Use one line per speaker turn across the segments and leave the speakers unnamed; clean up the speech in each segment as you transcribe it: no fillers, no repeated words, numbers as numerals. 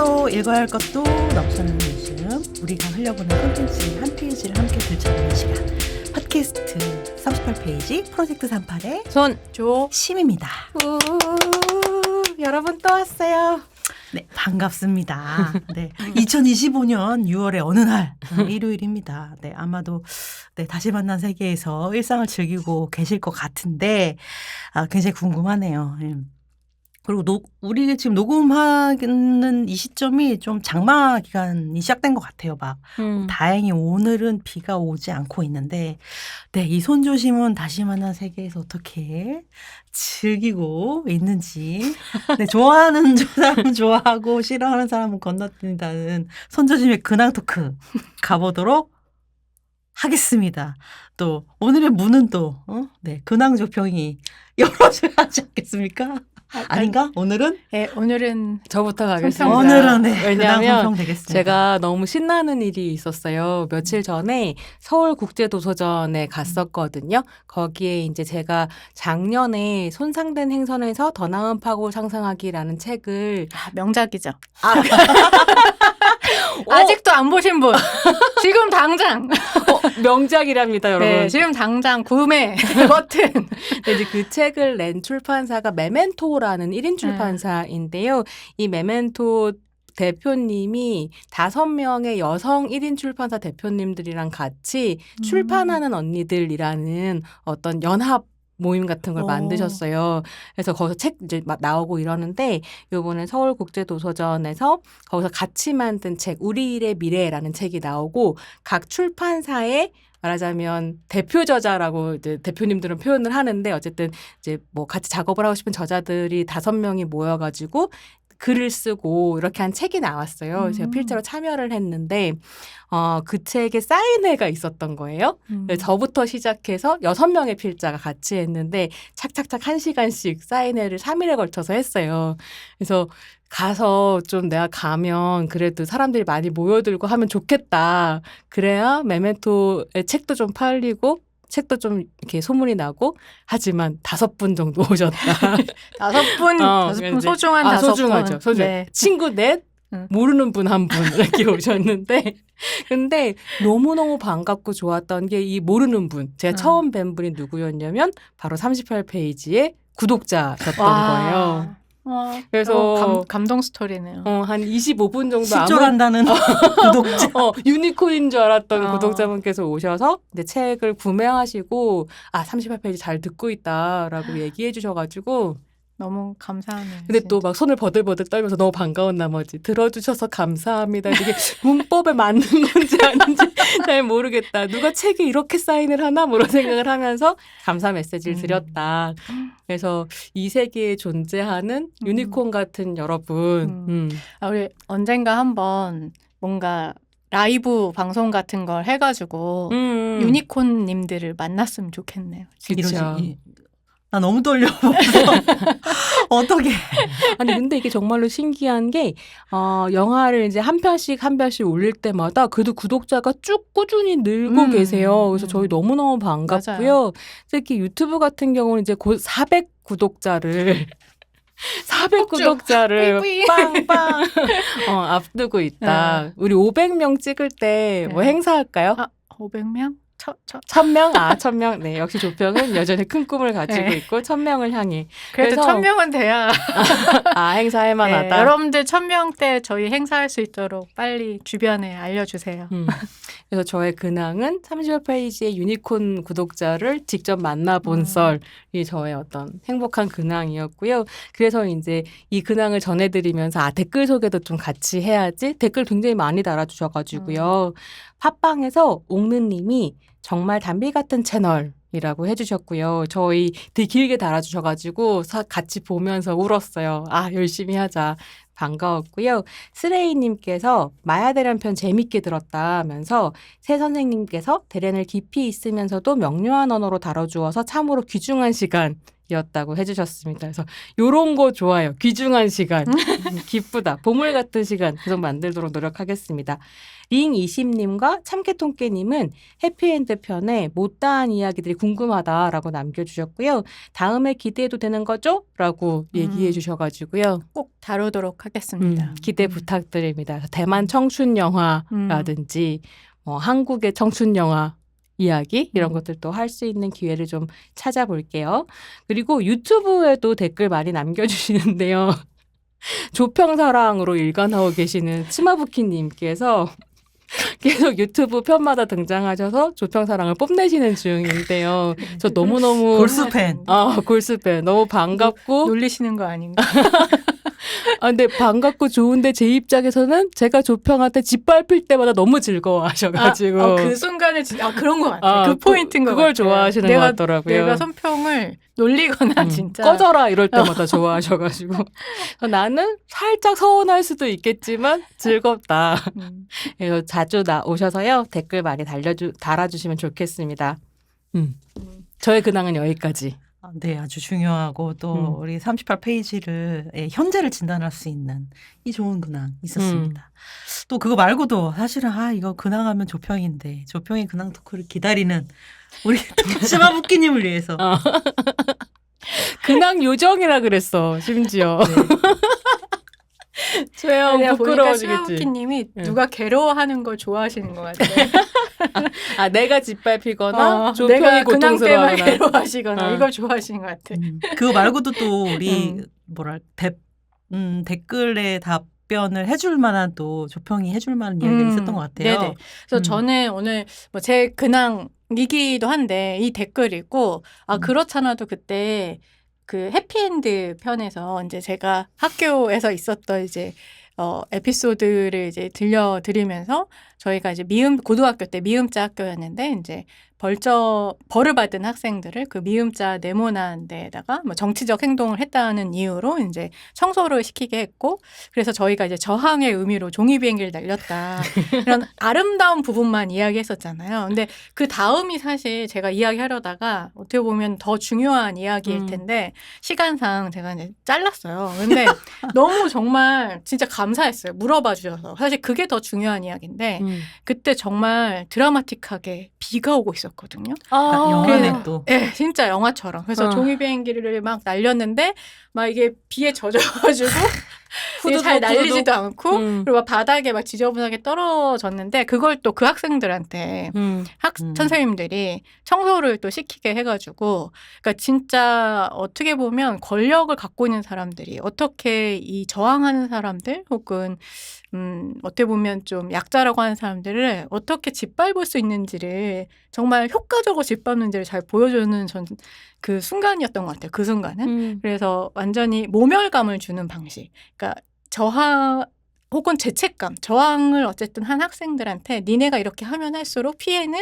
책도 읽어야 할 것도 넘쳐나는 요즘 우리가 흘려보는 콘텐츠 한 페이지를 함께 들춰보는 시간 팟캐스트 38페이지 프로젝트 38의 심입니다.
여러분 또 왔어요.
네, 반갑습니다. 네, 2025년 6월의 어느 날 일요일입니다. 네, 아마도 다시 만난 세계에서 일상을 즐기고 계실 것 같은데 굉장히 궁금하네요. 그리고 우리 지금 녹음하는 이 시점이 좀 장마 기간이 시작된 것 같아요. 다행히 오늘은 비가 오지 않고 있는데, 네, 이 손조심은 다시 만난 세계에서 어떻게 즐기고 있는지, 네, 좋아하는 사람은 좋아하고 싫어하는 사람은 건너뛴다는 손조심의 근황 토크 가보도록 하겠습니다. 또 오늘의 문은 또 근황 조평이 열어줘야 하지 않겠습니까? 아닌가? 오늘은?
네, 오늘은 저부터 가겠습니다.
오늘은
왜냐하면
되겠습니다.
제가 너무 신나는 일이 있었어요. 며칠 전에 서울국제도서전에 갔었거든요. 거기에 이제 제가 작년에 손상된 행선에서 더 나은 파고 상상하기라는 책을
명작이죠. 아직도 안 보신 분 지금 당장
명작이랍니다, 여러분.
네, 지금 당장 구매 버튼.
이제 그 책을 낸 출판사가 메멘토라는 1인 출판사인데요. 이 메멘토 대표님이 5명의 여성 1인 출판사 대표님들이랑 같이 출판하는 언니들이라는 어떤 연합 모임 같은 걸 만드셨어요. 그래서 거기서 책 이제 막 나오고 이러는데 요번에 서울국제도서전에서 거기서 같이 만든 책 우리 일의 미래라는 책이 나오고 각 출판사의 말하자면 대표 저자라고 이제 대표님들은 표현을 하는데 어쨌든 이제 뭐 같이 작업을 하고 싶은 저자들이 5명이 모여가지고 글을 쓰고 이렇게 한 책이 나왔어요. 제가 필자로 참여를 했는데 그 책에 사인회가 있었던 거예요. 저부터 시작해서 6명의 필자가 같이 했는데 착착착 1시간씩 사인회를 3일에 걸쳐서 했어요. 그래서 가서 좀 내가 가면 그래도 사람들이 많이 모여들고 하면 좋겠다. 그래야 메멘토의 책도 좀 팔리고 책도 좀 이렇게 소문이 나고 하지만 5분 정도 오셨다.
5분 소중한 5분.
소중하죠.
네.
친구 넷, 모르는 분 1분 이렇게 오셨는데 근데 너무너무 반갑고 좋았던 게 이 모르는 분. 제가 처음 뵌 분이 누구였냐면 바로 38페이지의 구독자셨던 거예요.
그래서 감동 스토리네요.
한 25분 정도
실존한다는 구독자.
유니콘인 줄 알았던 구독자분께서 오셔서 이제 책을 구매하시고 38페이지 잘 듣고 있다라고 얘기해 주셔가지고
너무 감사하네요.
근데 또 막 손을 버들버들 떨면서 너무 반가운 나머지 들어주셔서 감사합니다. 이게 문법에 맞는 건지 아닌지 잘 모르겠다. 누가 책에 이렇게 사인을 하나? 뭐 이런 생각을 하면서 감사 메시지를 드렸다. 그래서 이 세계에 존재하는 유니콘 같은 여러분.
우리 언젠가 한번 뭔가 라이브 방송 같은 걸 해가지고 유니콘님들을 만났으면 좋겠네요.
그렇죠.
나 너무 떨려. 어떻게?
아니 근데 이게 정말로 신기한 게 영화를 이제 한 편씩 올릴 때마다 그래도 구독자가 쭉 꾸준히 늘고 계세요. 그래서 저희 너무너무 반갑고요.
맞아요.
특히 유튜브 같은 경우는 이제 곧 400 구독자를 빵빵 앞두고 있다. 우리 500명 찍을 때 뭐 행사할까요?
500명?
1000명? 1000명. 네, 역시 조평은 여전히 큰 꿈을 가지고 있고 1000명을 향해.
그래도 1000명은 돼야
행사할 만하다.
네, 여러분들 1000명 때 저희 행사할 수 있도록 빨리 주변에 알려주세요.
그래서 저의 근황은 38페이지의 유니콘 구독자를 직접 만나본 썰이 저의 어떤 행복한 근황이었고요. 그래서 이제 이 근황을 전해드리면서 댓글 소개도 좀 같이 해야지. 댓글 굉장히 많이 달아주셔가지고요. 팟빵에서 옥느님이 정말 담비 같은 채널이라고 해주셨고요. 저희 되게 길게 달아주셔가지고 같이 보면서 울었어요. 열심히 하자. 반가웠고요. 스레이님께서 마야대련 편 재밌게 들었다 하면서 새 선생님께서 대련을 깊이 있으면서도 명료한 언어로 다뤄주어서 참으로 귀중한 시간이었다고 해주셨습니다. 그래서 요런 거 좋아요. 귀중한 시간. 기쁘다. 보물 같은 시간 계속 만들도록 노력하겠습니다. 링20님과 참깨통깨님은 해피엔드 편에 못다한 이야기들이 궁금하다라고 남겨주셨고요. 다음에 기대해도 되는 거죠? 라고 얘기해 주셔가지고요.
꼭 다루도록 하겠습니다.
기대 부탁드립니다. 대만 청춘 영화라든지 한국의 청춘 영화 이야기 이런 것들도 할 수 있는 기회를 좀 찾아볼게요. 그리고 유튜브에도 댓글 많이 남겨주시는데요. 조평사랑으로 일관하고 계시는 치마부키님께서 계속 유튜브 편마다 등장하셔서 조평사랑을 뽐내시는 중인데요. 저 너무너무
골수팬.
골수팬 너무 반갑고
놀리시는 거 아닌가?
근데 반갑고 좋은데 제 입장에서는 제가 조평한테 짓밟힐 때마다 너무 즐거워하셔가지고
그 순간에 그런 것 같아요. 그 포인트인 것
그걸
같아요.
좋아하시는 것 같더라고요.
내가 손평을 놀리거나 진짜
꺼져라 이럴 때마다 좋아하셔가지고 나는 살짝 서운할 수도 있겠지만 즐겁다. 그래서 자주 오셔서요 댓글 많이 달아주시면 좋겠습니다. 저의 근황은 여기까지.
네, 아주 중요하고 또 우리 38페이지를 현재를 진단할 수 있는 이 좋은 근황 있었습니다. 또 그거 말고도 사실은 이거 근황하면 조평인데 조평의 근황 토크를 기다리는 우리 치마부키님을 위해서
근황 요정이라 그랬어 심지어. 최영
내가 보니까
부끄러워지겠지.
수아부키님이 누가 괴로워하는 걸 좋아하시는 것 같아.
내가 짓밟히거나
내가
조평이
근황 때문에
고통스러워하거나.
괴로워하시거나 이걸 좋아하시는 것 같아.
그거 말고도 또 우리 댓글에 답변을 해줄 만한 또 조평이 해줄 만한 이야기가 있었던 것 같아요.
네네. 그래서 저는 오늘 제 근황이기도 한데 이 댓글 읽고 그렇잖아도 그때 그 해피엔드 편에서 이제 제가 학교에서 있었던 이제 에피소드를 이제 들려드리면서 저희가 이제 고등학교 때 미음자 학교였는데 이제 벌을 받은 학생들을 그 미음자 네모난 데에다가 정치적 행동을 했다는 이유로 이제 청소를 시키게 했고 그래서 저희가 이제 저항의 의미로 종이 비행기를 날렸다 이런 아름다운 부분만 이야기했었잖아요. 근데 그 다음이 사실 제가 이야기하려다가 어떻게 보면 더 중요한 이야기일 텐데 시간상 제가 이제 잘랐어요. 근데 너무 정말 진짜 감사했어요. 물어봐 주셔서. 사실 그게 더 중요한 이야기인데 그때 정말 드라마틱하게 비가 오고 있었거든요.
영화네 또.
네, 진짜 영화처럼. 그래서 종이 비행기를 막 날렸는데 막 이게 비에 젖어가지고 이게 잘 날리지도 않고 그리고 막 바닥에 막 지저분하게 떨어졌는데 그걸 또 그 학생들한테 선생님들이 청소를 또 시키게 해가지고 그러니까 진짜 어떻게 보면 권력을 갖고 있는 사람들이 어떻게 이 저항하는 사람들 혹은 어떻게 보면 좀 약자라고 하는 사람들을 어떻게 짓밟을 수 있는지를 정말 효과적으로 짓밟는지를 잘 보여주는 전 그 순간이었던 것 같아요. 그 순간은. 그래서 완전히 모멸감을 주는 방식. 그러니까 저항 혹은 죄책감, 저항을 어쨌든 한 학생들한테 니네가 이렇게 하면 할수록 피해는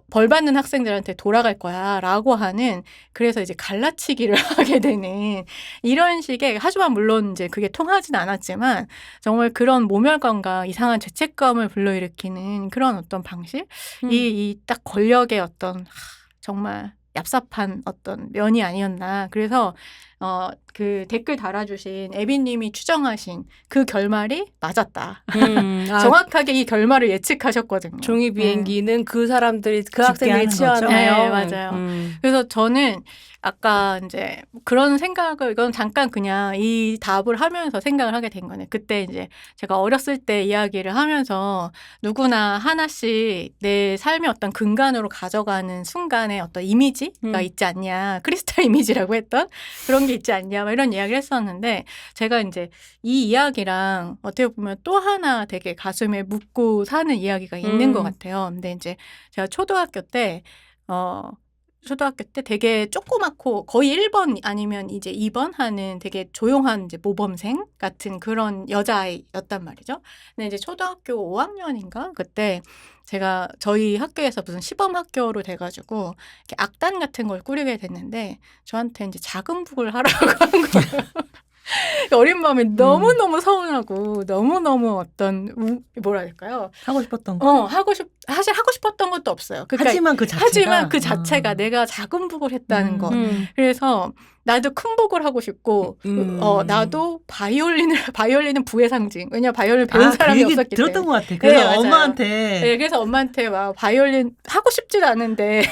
벌 받는 학생들한테 돌아갈 거야 라고 하는 그래서 이제 갈라치기를 하게 되는 이런 식의 하지만 물론 이제 그게 통하진 않았지만 정말 그런 모멸감과 이상한 죄책감을 불러일으키는 그런 어떤 방식 이 딱 권력의 어떤 정말 얍삽한 어떤 면이 아니었나. 그래서 그 댓글 달아주신 에비님이 추정하신 그 결말이 맞았다. 정확하게 이 결말을 예측하셨거든요.
종이 비행기는 그 사람들이 그 학생들이
하는 거죠.
치환해요.
네, 맞아요. 그래서 저는 아까 이제 그런 생각을 이건 잠깐 그냥 이 답을 하면서 생각을 하게 된 거네. 그때 이제 제가 어렸을 때 이야기를 하면서 누구나 하나씩 내 삶의 어떤 근간으로 가져가는 순간의 어떤 이미지가 있지 않냐. 크리스탈 이미지라고 했던 그런 게 있지 않냐. 막 이런 이야기를 했었는데 제가 이제 이 이야기랑 어떻게 보면 또 하나 되게 가슴에 묻고 사는 이야기가 있는 것 같아요. 근데 이제 제가 초등학교 때 되게 조그맣고 거의 1번 아니면 이제 2번 하는 되게 조용한 이제 모범생 같은 그런 여자아이였단 말이죠. 근데 이제 초등학교 5학년인가? 그때 제가 저희 학교에서 무슨 시범 학교로 돼가지고 이렇게 악단 같은 걸 꾸리게 됐는데 저한테 이제 작은북을 하라고 한 거예요. 어린 마음에 너무너무 서운하고 너무너무 어떤 뭐라 할까요?
하고 싶었던 거.
사실 하고 싶었던 것도 없어요. 그러니까
하지만 그 자체가
내가 작은 북을 했다는 거. 그래서 나도 큰 복을 하고 싶고 나도 바이올린은 부의 상징. 왜냐 바이올린 배운 사람이
그 얘기
없었기
들었던
때문에.
것 같아. 그래서
맞아요.
엄마한테
네, 그래서 엄마한테 막 바이올린 하고 싶지도 않은데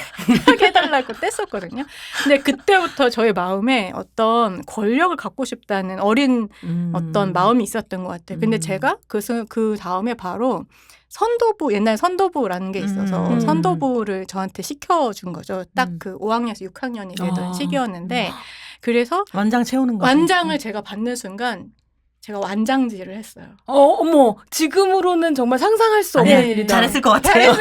하게 해달라고 뗐었거든요. 근데 그때부터 저의 마음에 어떤 권력을 갖고 싶다는 어린 어떤 마음이 있었던 것 같아요. 근데 제가 그 다음에 바로 선도부, 옛날 선도부라는 게 있어서 선도부를 저한테 시켜준 거죠. 딱 그 5학년에서 6학년이 되던 시기였는데 그래서
완장 채우는 거.
완장을 제가 받는 순간 제가 완장질을 했어요.
어머, 지금으로는 정말 상상할 수 없는
아니,
일이다.
잘했을 것 같아요.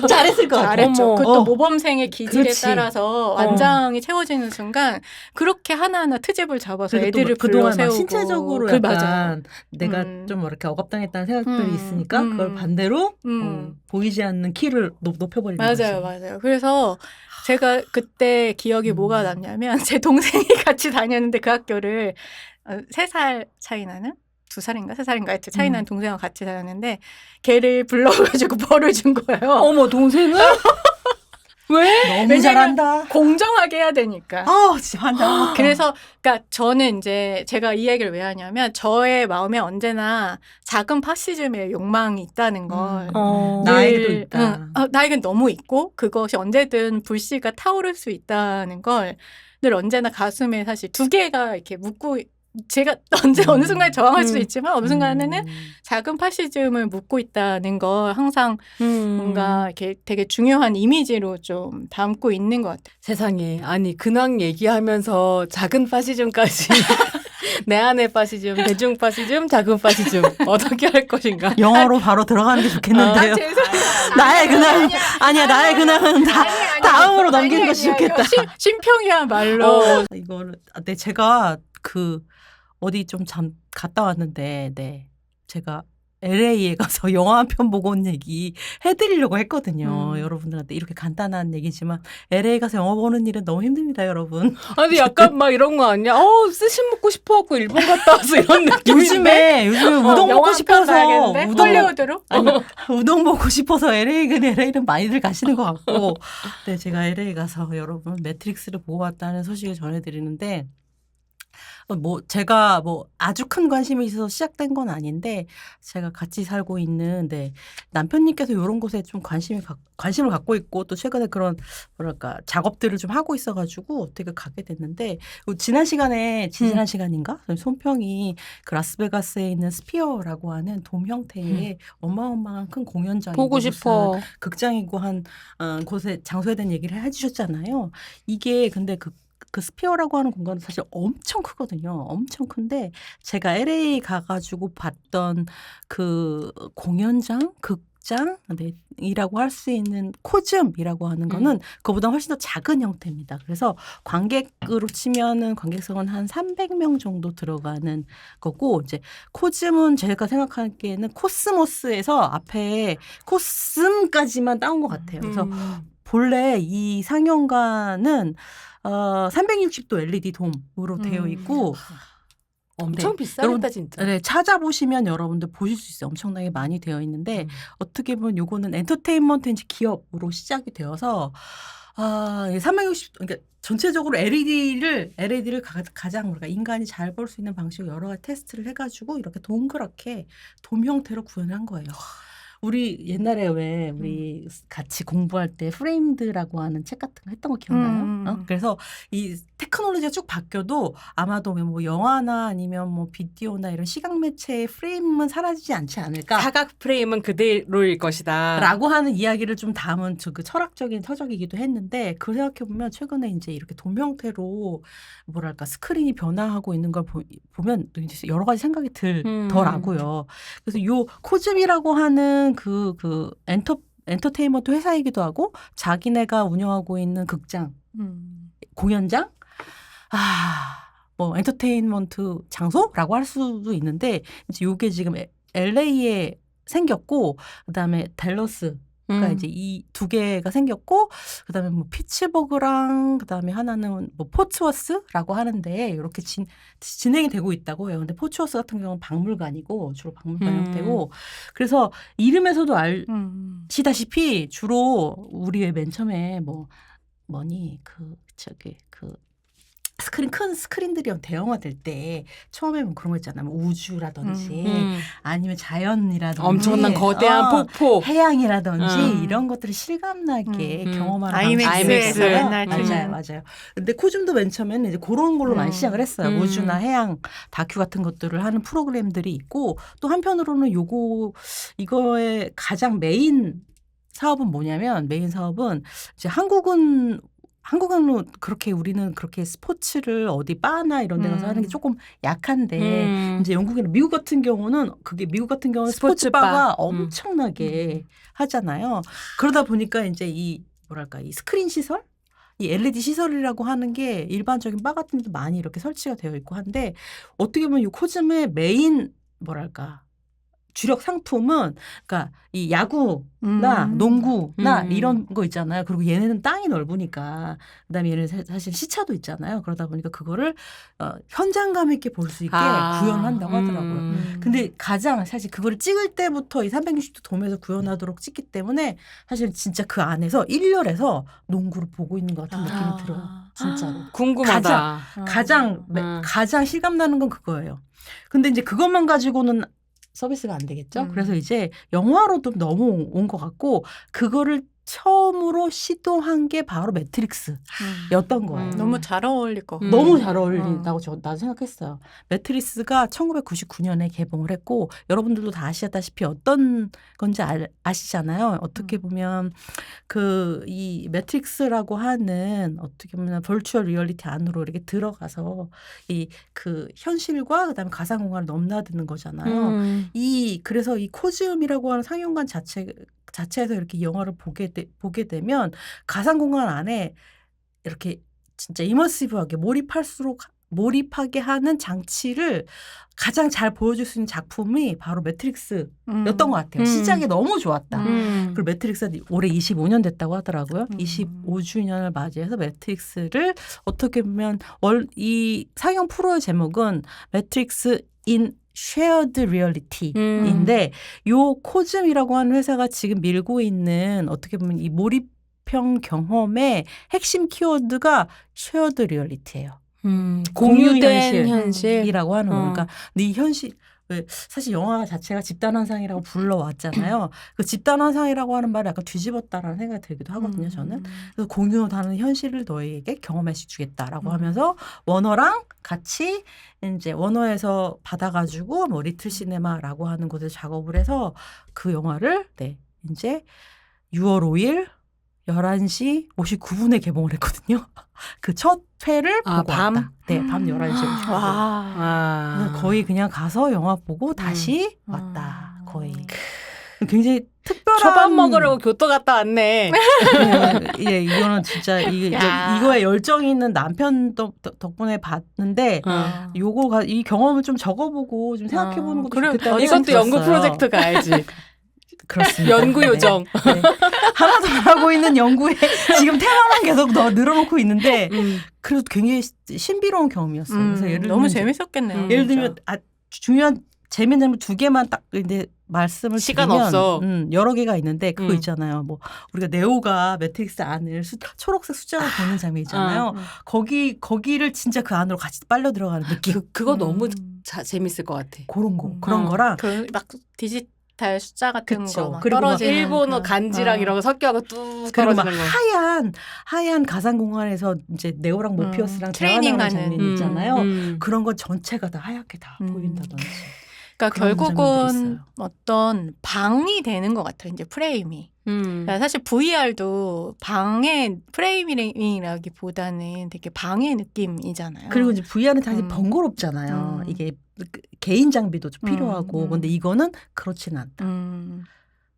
잘했을 것 같아요.
잘했죠.
어머.
그것도 모범생의 기질에
그렇지.
따라서 완장이 채워지는 순간 그렇게 하나하나 트집을 잡아서
그리고 또
애들을
그동안 막
불러세우고
신체적으로
그
약간
맞아요.
내가 좀 이렇게 억압당했다는 생각들이 있으니까 그걸 반대로 보이지 않는 키를 높여버리는 거지.
맞아요. 그래서 제가 그때 기억이 뭐가 남냐면 제 동생이 같이 다녔는데 그 학교를 3살 차이 나는? 2살인가 3살인가 하여튼 차이 나는 동생과 같이 다녔는데 걔를 불러가지고 벌을 준 거예요.
어머, 동생은? 왜?
너무
왜냐면
잘한다.
공정하게 해야 되니까.
진짜 환장.
그래서 그러니까 저는 이제 제가 이 얘기를 왜 하냐면 저의 마음에 언제나 작은 파시즘의 욕망이 있다는 걸
나에게도 있다.
나에겐 너무 있고 그것이 언제든 불씨가 타오를 수 있다는 걸 늘 언제나 가슴에 사실 두 개가 이렇게 묻고 제가 어느 순간에 저항할 수도 있지만 어느 순간에는 작은 파시즘을 묻고 있다는 걸 항상 뭔가 이렇게 되게 중요한 이미지로 좀 담고 있는 것 같아요.
세상에. 아니, 근황 얘기하면서 작은 파시즘까지. 내 안의 파시즘, 대중 파시즘, 작은 파시즘. 어떻게 할 것인가?
영어로 바로 들어가는 게 좋겠는데요.
죄송해요.
나의 근황 아니야. 나의 근황은 다음으로 넘기는 것이 좋겠다.
심평이야말로.
이거를 네 제가 어디 좀 갔다 왔는데 제가 LA에 가서 영화 한 편 보고 온 얘기 해드리려고 했거든요. 여러분들한테 이렇게 간단한 얘기지만 LA 가서 영화 보는 일은 너무 힘듭니다, 여러분.
아니, 약간 막 이런 거 아니야? 스시 먹고 싶어갖고 일본 갔다 와서 이런 느낌인데?
요즘에 우동 먹고 싶어서
헐리우드로?
우동 먹고 싶어서 LA는 많이들 가시는 것 같고 네 제가 LA 가서 여러분 매트릭스를 보고 왔다는 소식을 전해드리는데 제가 아주 큰 관심이 있어서 시작된 건 아닌데 제가 같이 살고 있는 남편님께서 이런 곳에 좀 관심을 갖고 있고 또 최근에 그런 뭐랄까 작업들을 좀 하고 있어가지고 어떻게 가게 됐는데 지난 시간인가 손평이 그 라스베가스에 있는 스피어라고 하는 돔 형태의 어마어마한 큰 공연장이고
보고 싶어.
극장이고 한 장소에 대한 얘기를 해주셨잖아요. 이게 근데 그 스피어라고 하는 공간은 사실 엄청 크거든요. 엄청 큰데 제가 LA 가가지고 봤던 그 공연장, 극장이라고 할 수 있는 코즘이라고 하는 거는 그보다 훨씬 더 작은 형태입니다. 그래서 관객으로 치면은 관객석은 한 300명 정도 들어가는 거고 이제 코즘은 제가 생각하기에는 코스모스에서 앞에 코스까지만 따온 것 같아요. 그래서 본래 이 상영관은 360도 LED 돔으로 되어 있고
엄청 비싸겠다 진짜.
네, 찾아보시면 여러분들 보실 수 있어요. 엄청나게 많이 되어 있는데 어떻게 보면 요거는 엔터테인먼트 기업으로 시작이 되어서 360도 그러니까 전체적으로 LED를 가장 우리가 인간이 잘 볼 수 있는 방식으로 여러 가지 테스트를 해가지고 이렇게 동그랗게 돔 형태로 구현한 거예요. 우리 옛날에 왜 우리 같이 공부할 때 프레임드라고 하는 책 같은 거 했던 거 기억나요? 그래서 이 테크놀로지가 쭉 바뀌어도 아마도 뭐 영화나 아니면 뭐 비디오나 이런 시각 매체의 프레임은 사라지지 않지 않을까?
사각 프레임은 그대로일 것이다.
라고 하는 이야기를 좀 담은 그 철학적인 서적이기도 했는데 그 생각해 보면 최근에 이제 이렇게 돔 형태로 뭐랄까 스크린이 변화하고 있는 걸 보면 여러 가지 생각이 들더라고요. 그래서 요 코즘이라고 하는 그 엔터테인먼트 회사이기도 하고 자기네가 운영하고 있는 극장, 공연장, 뭐 엔터테인먼트 장소라고 할 수도 있는데 이제 요게 지금 LA에 생겼고 그다음에 댈러스가 이제 이 두 개가 생겼고 그다음에 뭐 피츠버그랑 그다음에 하나는 뭐 포츠워스라고 하는데 이렇게 진행이 되고 있다고 해요. 근데 포츠워스 같은 경우는 박물관이고 주로 박물관 형태고 그래서 이름에서도 아시다시피 주로 우리 맨 처음에 큰 스크린들이 대형화될 때 처음에 뭐 그런 거 있잖아요. 뭐 우주라든지 아니면 자연이라든지
엄청난 거대한 폭포,
해양이라든지 이런 것들을 실감나게 경험하는
아이맥스에서 옛날
맞아요. 근데 코즘도 맨 처음에는 이제 그런 걸로 많이 시작을 했어요. 우주나 해양 다큐 같은 것들을 하는 프로그램들이 있고 또 한편으로는 이거의 가장 메인 사업은 이제 한국은 그렇게 우리는 그렇게 스포츠를 어디 바나 이런 데 가서 하는 게 조금 약한데 이제 미국 같은 경우는 스포츠바가 엄청나게 하잖아요. 그러다 보니까 이제 이 스크린 시설? 이 LED 시설이라고 하는 게 일반적인 바 같은 데도 많이 이렇게 설치가 되어 있고 한데 어떻게 보면 이 코즘의 메인 주력 상품은 그러니까 이 야구나 농구나 이런 거 있잖아요. 그리고 얘네는 땅이 넓으니까 그다음에 얘는 사실 시차도 있잖아요. 그러다 보니까 그거를 현장감 있게 볼 수 있게 구현을 한다고 하더라고요. 근데 가장 사실 그거를 찍을 때부터 이 360도 도면서 구현하도록 찍기 때문에 사실 진짜 그 안에서 1열에서 농구를 보고 있는 것 같은 느낌이 들어요. 진짜로.
궁금하다.
가장 실감나는 건 그거예요. 근데 이제 그것만 가지고는 서비스가 안 되겠죠. 그래서 이제 영화로도 너무 온 것 같고 그거를 처음으로 시도한 게 바로 매트릭스였던 거예요.
너무 잘 어울릴 거.
너무 잘 어울린다고 나도 생각했어요. 매트릭스가 1999년에 개봉을 했고 여러분들도 다 아시다시피 어떤 건지 아시잖아요. 어떻게 보면 이 매트릭스라고 하는 어떻게 보면 버추얼 리얼리티 안으로 이렇게 들어가서 그 현실과 그다음에 가상 공간을 넘나드는 거잖아요. 그래서 이 코즈움이라고 하는 상영관 자체에서 이렇게 이 영화를 보게 되면 가상 공간 안에 이렇게 진짜 이머시브하게 몰입하게 하는 장치를 가장 잘 보여줄 수 있는 작품이 바로 매트릭스였던 것 같아요. 시작이 너무 좋았다. 그리고 매트릭스가 올해 25년 됐다고 하더라고요. 25주년을 맞이해서 매트릭스를 어떻게 보면 이 상영 프로의 제목은 매트릭스 인 shared reality인데 요 코즘이라고 하는 회사가 지금 밀고 있는 어떻게 보면 이 몰입형 경험의 핵심 키워드가 shared reality예요.
공유된 현실.
이라고 하는 거니까 이 현실 사실 영화 자체가 집단환상이라고 불러왔잖아요. 그 집단환상이라고 하는 말을 약간 뒤집었다라는 생각이 들기도 하거든요. 저는. 그래서 공유하는 현실을 너에게 경험할 수 주겠다라고 하면서 워너랑 같이 이제 워너에서 받아가지고 리틀 시네마라고 하는 곳에 작업을 해서 그 영화를 이제 6월 5일 11시 59분에 개봉을 했거든요. 그 첫 회를 보고 왔다. 네, 밤 11시에 59분. 거의 그냥 가서 영화 보고 다시 왔다. 거의. 굉장히 특별한.
초밥 먹으려고 교토 갔다 왔네.
예, 이거는 진짜 이거에 열정이 있는 남편 덕분에 봤는데 이 경험을 좀 적어보고 좀 생각해보는 것도 좋겠다.
이것도 연구 프로젝트 가야지.
그렇습니다.
연구 요정.
네. 하나도 안 하고 있는 연구에 지금 테마만 계속 늘어놓고 있는데 그래도 굉장히 신비로운 경험이었어요. 그래서 예를
너무 재밌었겠네요.
예를 들면 중요한 재미있는 2개만 딱 이제 말씀을
시간
드리면
없어.
여러 개가 있는데 그거 있잖아요. 뭐 우리가 네오가 매트릭스 안을 초록색 숫자를 보는 장면 있잖아요. 거기를 진짜 그 안으로 같이 빨려 들어가는 느낌.
그거 너무 재밌을 것 같아.
그런 거랑
막 디지털 숫자 같은 거 막
그리고
떨어지는
일본어 간지랑 이런 거 섞여서 뚝
그리고 막
떨어지는 거.
하얀 가상 공간에서 이제 네오랑 모피어스랑
트레이닝하는
장면 있잖아요. 그런 건 전체가 다 하얗게 다 보인다든지.
그러니까 결국은 어떤 방이 되는 것 같아요. 이제 프레임이. 그러니까 사실 VR도 방의 프레임이라기보다는 되게 방의 느낌이잖아요.
그리고 이제 VR은 사실 번거롭잖아요. 이게 개인 장비도 좀 필요하고. 근데 이거는 그렇지는 않다.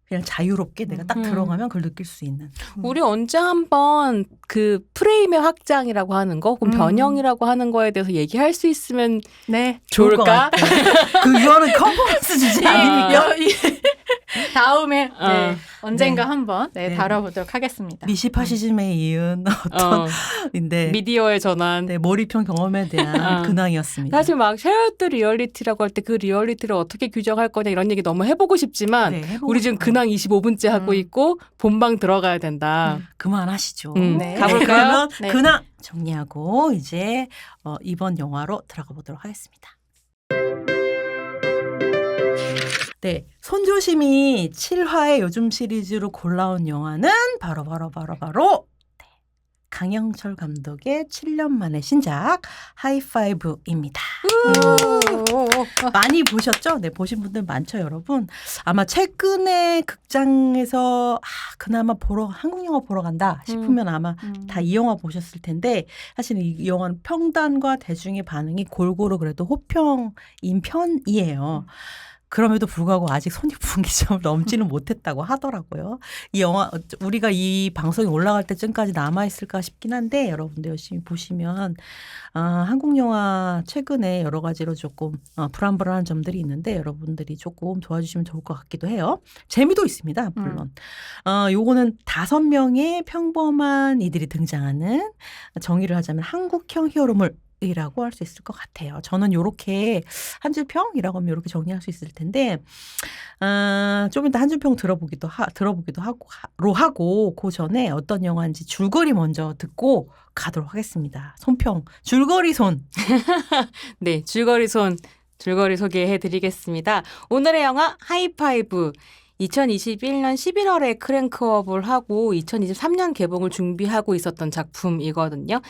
그냥 자유롭게 내가 딱 들어가면 그걸 느낄 수 있는.
우리 언제 한번 그 프레임의 확장이라고 하는 거, 그럼 변형이라고 하는 거에 대해서 얘기할 수 있으면
네
좋을까?
그거는 컨퍼런스 주제 아닙니까?
다음에 네, 언젠가
네.
한번
네.
다뤄보도록 하겠습니다.
미시파시즘에 이은 어떤 네,
미디어의 전환.
네, 몰입형 경험에 대한 근황이었습니다.
사실 막 쉐어드 리얼리티라고 할 때 그 리얼리티를 어떻게 규정할 거냐 이런 얘기 너무 해보고 싶지만
네, 해보고
우리 지금
싶어요.
근황 25분째 하고 있고 본방 들어가야 된다.
그만하시죠.
네.
가볼까요?
그러면
네.
근황 정리하고 이제 이번 영화로 들어가 보도록 하겠습니다. 네, 손조심이 7화의 요즘 시리즈로 골라온 영화는 바로 네, 강영철 감독의 7년 만의 신작 하이파이브입니다. 많이 보셨죠? 네, 보신 분들 많죠, 여러분. 아마 최근에 극장에서 그나마 한국 영화 보러 간다 싶으면 아마 다 이 영화 보셨을 텐데 사실 이 영화는 평단과 대중의 반응이 골고루 그래도 호평인 편이에요. 그럼에도 불구하고 아직 손익분기점을 넘지는 못했다고 하더라고요. 이 영화 우리가 이 방송이 올라갈 때쯤까지 남아있을까 싶긴 한데 여러분들 열심히 보시면 한국 영화 최근에 여러 가지로 조금 불안불안한 점들이 있는데 여러분들이 조금 도와주시면 좋을 것 같기도 해요. 재미도 있습니다. 물론. 요거는 5명의 평범한 이들이 등장하는 정의를 하자면 한국형 히어로물 이라고 할 수 있을 것 같아요. 저는 요렇게 한 줄 평이라고 하면 이렇게 정리할 수 있을 텐데 좀 이따 한 줄 평 들어보기도 하고 그 전에 어떤 영화인지 줄거리 먼저 듣고 가도록 하겠습니다. 손평 줄거리 손.
네, 줄거리 소개해드리겠습니다. 오늘의 영화 하이파이브. 2021년 11월에 크랭크업을 하고 2023년 개봉을 준비하고 있었던 작품이거든요.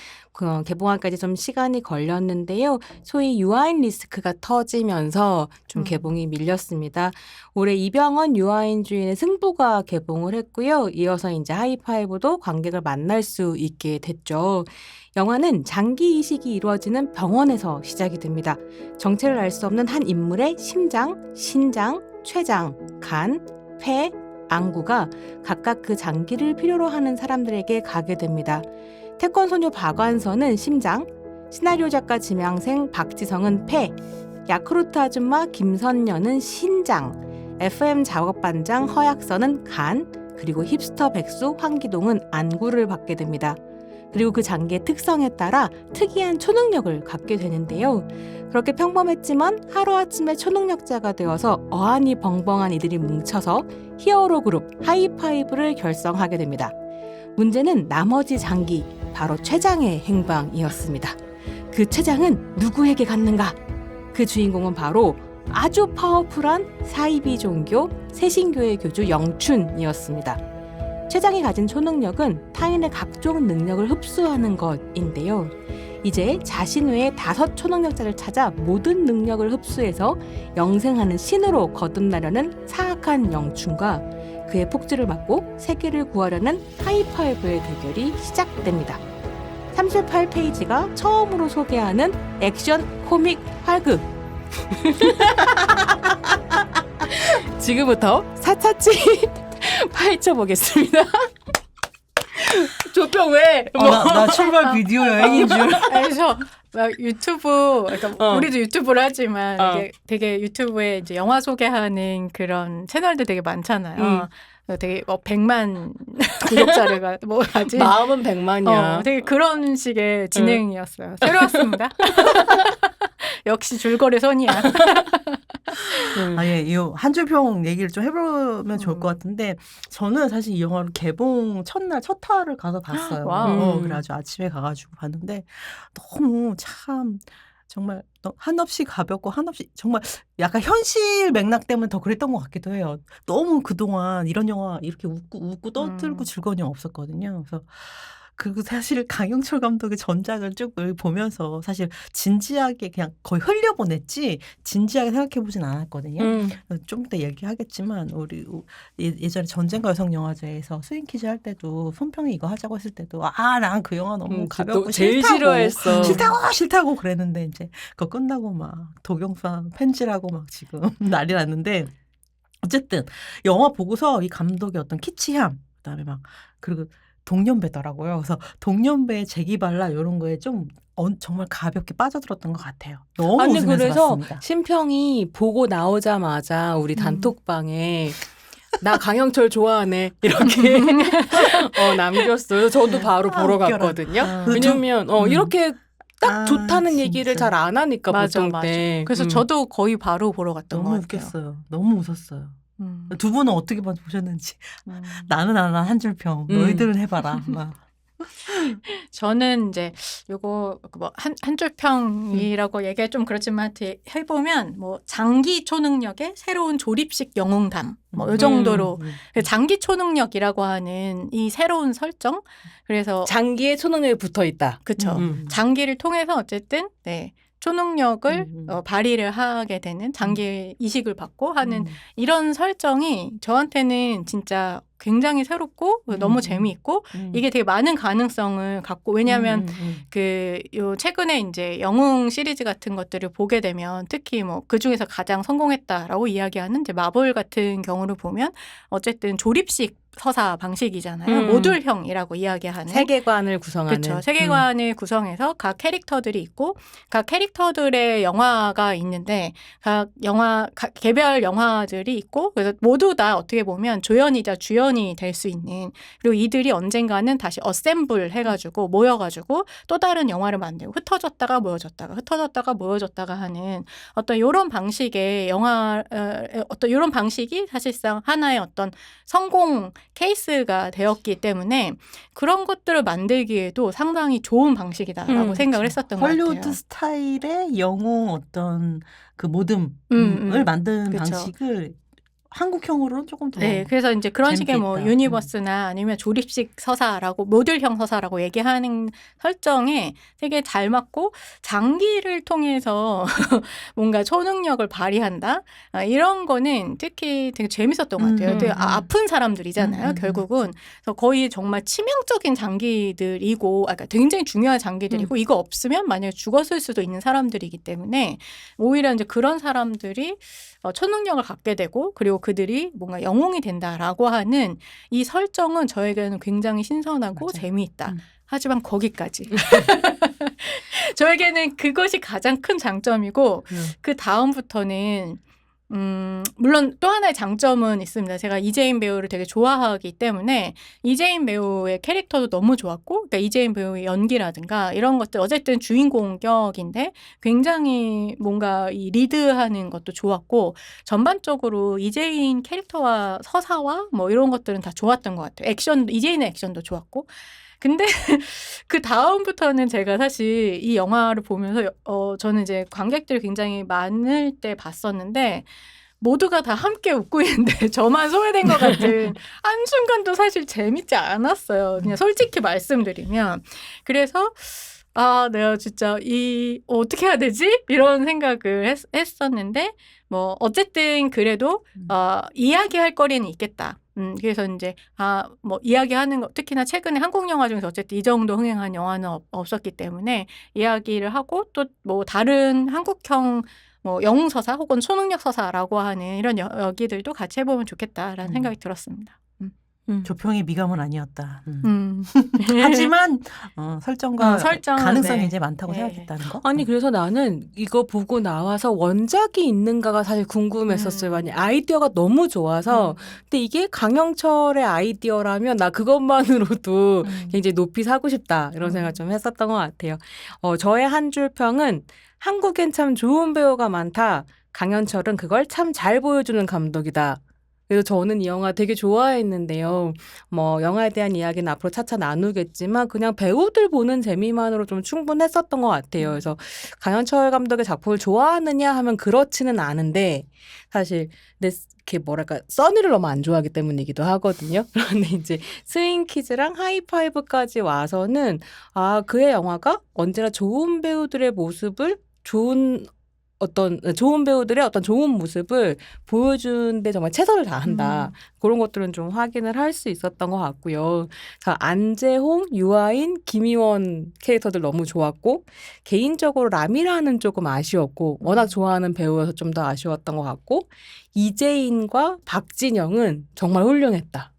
개봉하기까지 좀 시간이 걸렸는데요. 소위 유아인 리스크가 터지면서 좀 개봉이 밀렸습니다. 올해 이병헌 유아인 주연의 승부가 개봉을 했고요. 이어서 이제 하이파이브도 관객을 만날 수 있게 됐죠. 영화는 장기 이식이 이루어지는 병원에서 시작이 됩니다. 정체를 알 수 없는 한 인물의 심장, 신장, 췌장, 간, 폐, 안구가 각각 그 장기를 필요로 하는 사람들에게 가게 됩니다. 태권소녀 박완서는 심장, 시나리오 작가 지명생 박지성은 폐, 야쿠르트 아줌마 김선녀는 신장, FM 작업반장 허약서는 간, 그리고 힙스터 백수 황기동은 안구를 받게 됩니다. 그리고 그 장기의 특성에 따라 특이한 초능력을 갖게 되는데요. 그렇게 평범했지만 하루아침에 초능력자가 되어서 어안이 벙벙한 이들이 뭉쳐서 히어로 그룹 하이파이브를 결성하게 됩니다. 문제는 나머지 장기, 바로 췌장의 행방이었습니다. 그 췌장은 누구에게 갔는가? 그 주인공은 바로 아주 파워풀한 사이비 종교 새신교회 교주 영춘이었습니다. 췌장이 가진 초능력은 타인의 각종 능력을 흡수하는 것인데요. 이제 자신 외에 5 초능력자를 찾아 모든 능력을 흡수해서 영생하는 신으로 거듭나려는 사악한 영춘과 그의 폭주를 막고 세계를 구하려는 하이파이브의 대결이 시작됩니다. 38페이지가 처음으로 소개하는 액션 코믹 활극. 지금부터 차차치 파헤쳐 보겠습니다. 조평 왜?
나 출발 비디오 여행인 줄.
그래서 막 유튜브, 그러니까 우리도 유튜브를 하지만 이게 되게 유튜브에 이제 영화 소개하는 그런 채널들 되게 많잖아요. 되게 100만 구독자를 가진
마음은 100만이야.
되게 그런 식의 진행이었어요. 새로웠습니다. 역시 줄거리 손이야.
예, 이 한 줄 평 얘기를 좀 해보면 좋을 것 같은데 저는 사실 이 영화를 개봉 첫날 첫 화를 가서 봤어요. 그래가지고 아침에 가가지고 봤는데 너무 참 정말 한없이 가볍고 한없이 정말 약간 현실 맥락 때문에 더 그랬던 것 같기도 해요. 너무 그동안 이런 영화 이렇게 웃고 떠들고 즐거운 영화 없었거든요. 그래서 그리고 사실 강영철 감독의 전작을 쭉 보면서 사실 진지하게 그냥 거의 흘려보냈지 진지하게 생각해보진 않았거든요. 좀 이따 얘기하겠지만 우리 예전에 전쟁과 여성영화제에서 스윙 퀴즈 할 때도 손평이 이거 하자고 했을 때도 난 그 영화 너무 가볍고
제일 싫어했어.
싫다고 그랬는데 이제 그거 끝나고 막 동영상 펜질하고 막 지금 난리 났는데 어쨌든 영화 보고서 이 감독의 어떤 키치함 그다음에 막 그리고 동년배더라고요. 그래서 동년배의 재기발랄 이런 거에 좀 정말 가볍게 빠져들었던 것 같아요. 너무 웃으면서
그래서
봤습니다.
심평이 보고 나오자마자 우리 단톡방에 나 강영철 좋아하네 이렇게 남겼어요. 저도 바로 보러
웃겨라.
갔거든요.
그
왜냐면 이렇게 딱 좋다는 얘기를
진짜.
잘 안 하니까
맞아,
보통
맞아.
때.
그래서 저도 거의 바로 보러 갔던 것
너무
같아요.
웃겼어요. 너무 웃었어요.
음.
두 분은 어떻게 보셨는지.
음.
나는 한 줄 평. 너희들은 해봐라. 막.
저는 이제 요거 뭐 한 줄 평이라고 얘기가 좀 그렇지만 해보면 뭐 장기 초능력의 새로운 조립식 영웅담 뭐 요 정도로 장기 초능력이라고 하는 이 새로운 설정 그래서
장기에 초능력이 붙어 있다.
그쵸.
음.
장기를 통해서 어쨌든 네. 초능력을 발휘를 하게 되는 장기 이식을 받고 하는 이런 설정이 저한테는 진짜 굉장히 새롭고 너무 재미있고 이게 되게 많은 가능성을 갖고 왜냐하면 요 최근에 이제 영웅 시리즈 같은 것들을 보게 되면 특히 뭐 그 중에서 가장 성공했다라고 이야기하는 이제 마블 같은 경우를 보면 어쨌든 조립식 서사 방식이잖아요. 모듈형이라고 이야기하는
세계관을 구성하는.
그렇죠. 세계관을 구성해서 각 캐릭터들이 있고 각 캐릭터들의 영화가 있는데 각 개별 영화들이 있고 그래서 모두 다 어떻게 보면 조연이자 주연이 될 수 있는 그리고 이들이 언젠가는 다시 어셈블 해가지고 모여가지고 또 다른 영화를 만들고 흩어졌다가 모여졌다가 하는 어떤 이런 방식의 어떤 이런 방식이 사실상 하나의 어떤 성공 케이스가 되었기 때문에 그런 것들을 만들기에도 상당히 좋은 방식이다라고 생각을 했었던 것 같아요.
헐리우드 스타일의 영웅 어떤 그 모듬을 만든
그쵸.
방식을 한국형으로는 조금 더
네, 그래서 이제 그런 식의 뭐
재밌겠다.
유니버스나 아니면 조립식 서사라고 모듈형 서사라고 얘기하는 설정에 되게 잘 맞고 장기를 통해서 뭔가 초능력을 발휘한다 이런 거는 특히 되게 재밌었던 것 같아요. 되게 아픈 사람들이잖아요. 결국은 그래서 거의 정말 치명적인 장기들이고, 그러니까 굉장히 중요한 장기들이고 이거 없으면 만약에 죽었을 수도 있는 사람들이기 때문에 오히려 이제 그런 사람들이 초능력을 갖게 되고 그리고 그들이 뭔가 영웅이 된다라고 하는 이 설정은 저에게는 굉장히 신선하고
맞아요.
재미있다. 하지만 거기까지. 저에게는 그것이 가장 큰 장점이고 그 다음부터는 물론 또 하나의 장점은 있습니다. 제가 이재인 배우를 되게 좋아하기 때문에 이재인 배우의 캐릭터도 너무 좋았고 그러니까 이재인 배우의 연기라든가 이런 것들 어쨌든 주인공 격인데 굉장히 뭔가 이 리드하는 것도 좋았고 전반적으로 이재인 캐릭터와 서사와 뭐 이런 것들은 다 좋았던 것 같아요. 이재인의 액션도 좋았고 근데 그 다음부터는 제가 사실 이 영화를 보면서 저는 이제 관객들이 굉장히 많을 때 봤었는데 모두가 다 함께 웃고 있는데 저만 소외된 것 같은 한순간도 사실 재밌지 않았어요. 그냥 솔직히 말씀드리면. 그래서 내가 진짜 어떻게 해야 되지? 이런 생각을 했었는데 뭐 어쨌든 그래도 이야기할 거리는 있겠다. 그래서 이제 뭐 이야기하는 거 특히나 최근에 한국 영화 중에서 어쨌든 이 정도 흥행한 영화는 없었기 때문에 이야기를 하고 또 뭐 다른 한국형 뭐 영웅 서사 혹은 초능력 서사라고 하는 이런 여기들도 같이 해보면 좋겠다라는 생각이 들었습니다.
조평의 미감은 아니었다. 하지만 설정과 가능성이
네.
이제 많다고
네.
생각했다는 거.
아니 그래서 나는 이거 보고 나와서 원작이 있는가가 사실 궁금했었어요. 아니 아이디어가 너무 좋아서 근데 이게 강영철의 아이디어라면 나 그것만으로도 굉장히 높이 사고 싶다 이런 생각 좀 했었던 것 같아요. 저의 한 줄 평은 한국엔 참 좋은 배우가 많다. 강현철은 그걸 참 잘 보여주는 감독이다. 그래서 저는 이 영화 되게 좋아했는데요. 뭐 영화에 대한 이야기는 앞으로 차차 나누겠지만 그냥 배우들 보는 재미만으로 좀 충분했었던 것 같아요. 그래서 강현철 감독의 작품을 좋아하느냐 하면 그렇지는 않은데 사실 이렇게 뭐랄까 써니를 너무 안 좋아하기 때문이기도 하거든요. 그런데 이제 스윙키즈랑 하이파이브까지 와서는 그의 영화가 언제나 좋은 배우들의 모습을 좋은 배우들의 어떤 좋은 모습을 보여주는데 정말 최선을 다한다. 그런 것들은 좀 확인을 할 수 있었던 것 같고요. 안재홍, 유아인, 김희원 캐릭터들 너무 좋았고 개인적으로 라미라는 조금 아쉬웠고 워낙 좋아하는 배우여서 좀 더 아쉬웠던 것 같고 이재인과 박진영은 정말 훌륭했다.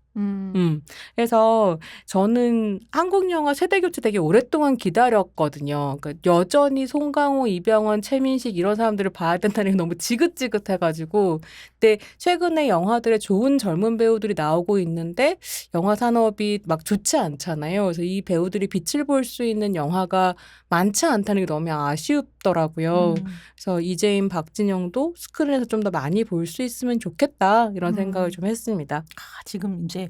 그래서 저는 한국 영화 세대 교체 되게 오랫동안 기다렸거든요. 그러니까 여전히 송강호, 이병헌, 최민식 이런 사람들을 봐야 된다는 게 너무 지긋지긋해가지고. 근데 최근에 영화들에 좋은 젊은 배우들이 나오고 있는데 영화 산업이 막 좋지 않잖아요. 그래서 이 배우들이 빛을 볼 수 있는 영화가 많지 않다는 게 너무 아쉽더라고요. 그래서 이재임, 박진영도 스크린에서 좀 더 많이 볼 수 있으면 좋겠다 이런 생각을 좀 했습니다.
지금 이제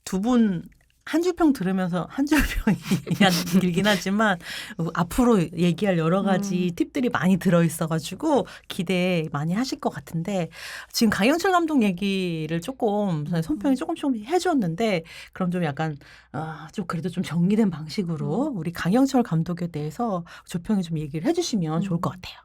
두 분 한 줄평 들으면서 한 줄평이 길긴 하지만 앞으로 얘기할 여러 가지 팁들이 많이 들어있어가지고 기대 많이 하실 것 같은데 지금 강영철 감독 얘기를 조금 손평이 조금 해줬는데 그럼 좀 약간 좀 그래도 좀 정리된 방식으로 우리 강영철 감독에 대해서 조평이 좀 얘기를 해주시면 좋을 것 같아요.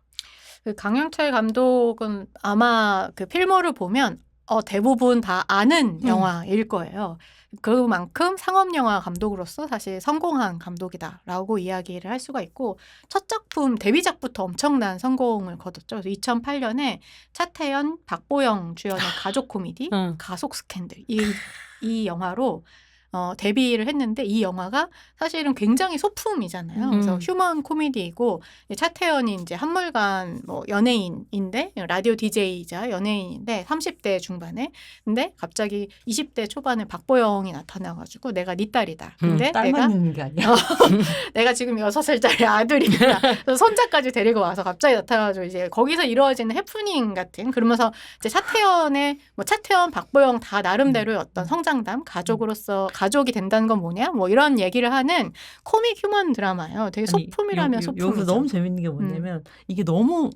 그 강영철 감독은 아마 그 필모를 보면 대부분 다 아는 영화일 거예요. 그만큼 상업영화 감독으로서 사실 성공한 감독이다라고 이야기를 할 수가 있고 첫 작품 데뷔작부터 엄청난 성공을 거뒀죠. 그래서 2008년에 차태현, 박보영 주연의 가족 코미디 가속 스캔들 이 영화로 데뷔를 했는데 이 영화가 사실은 굉장히 소품이잖아요. 그래서 휴먼 코미디이고 차태현이 이제 한물간 뭐 연예인인데 라디오 DJ이자 연예인인데 30대 중반에 근데 갑자기 20대 초반에 박보영이 나타나가지고 내가 네 딸이다. 근데
딸
내가
맞는 게 아니야.
내가 지금 6살짜리 아들이다. 그래서 손자까지 데리고 와서 갑자기 나타나가지고 이제 거기서 이루어지는 해프닝 같은 그러면서 이제 차태현, 박보영 다 나름대로의 어떤 성장담, 가족이 된다는 건 뭐냐? 뭐 이런 얘기를 하는 코믹 휴먼 드라마예요. 되게 소품이라면 소품이죠.
여기서 너무 재밌는 게 뭐냐면 이게 너무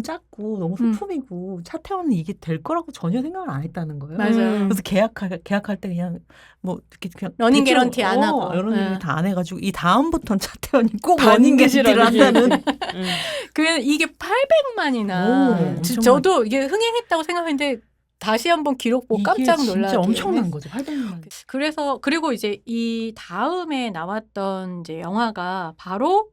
작고 너무 소품이고 차태현은 이게 될 거라고 전혀 생각을 안 했다는 거예요.
맞아요.
그래서 계약할 때 그냥 뭐 이렇게 그냥
러닝
대충,
개런티 안 하고.
러닝
네.
개런티 다 안 해가지고 이 다음부터는 차태현이 꼭
반드시
러닝 개런티를
러닝
한다는.
이게 800만이나 저도 이게 흥행했다고 생각했는데 다시 한번 기록 보고 깜짝 놀라게.
진짜 엄청난 거죠. 800만.
그래서 그리고 이제 이 다음에 나왔던 이제 영화가 바로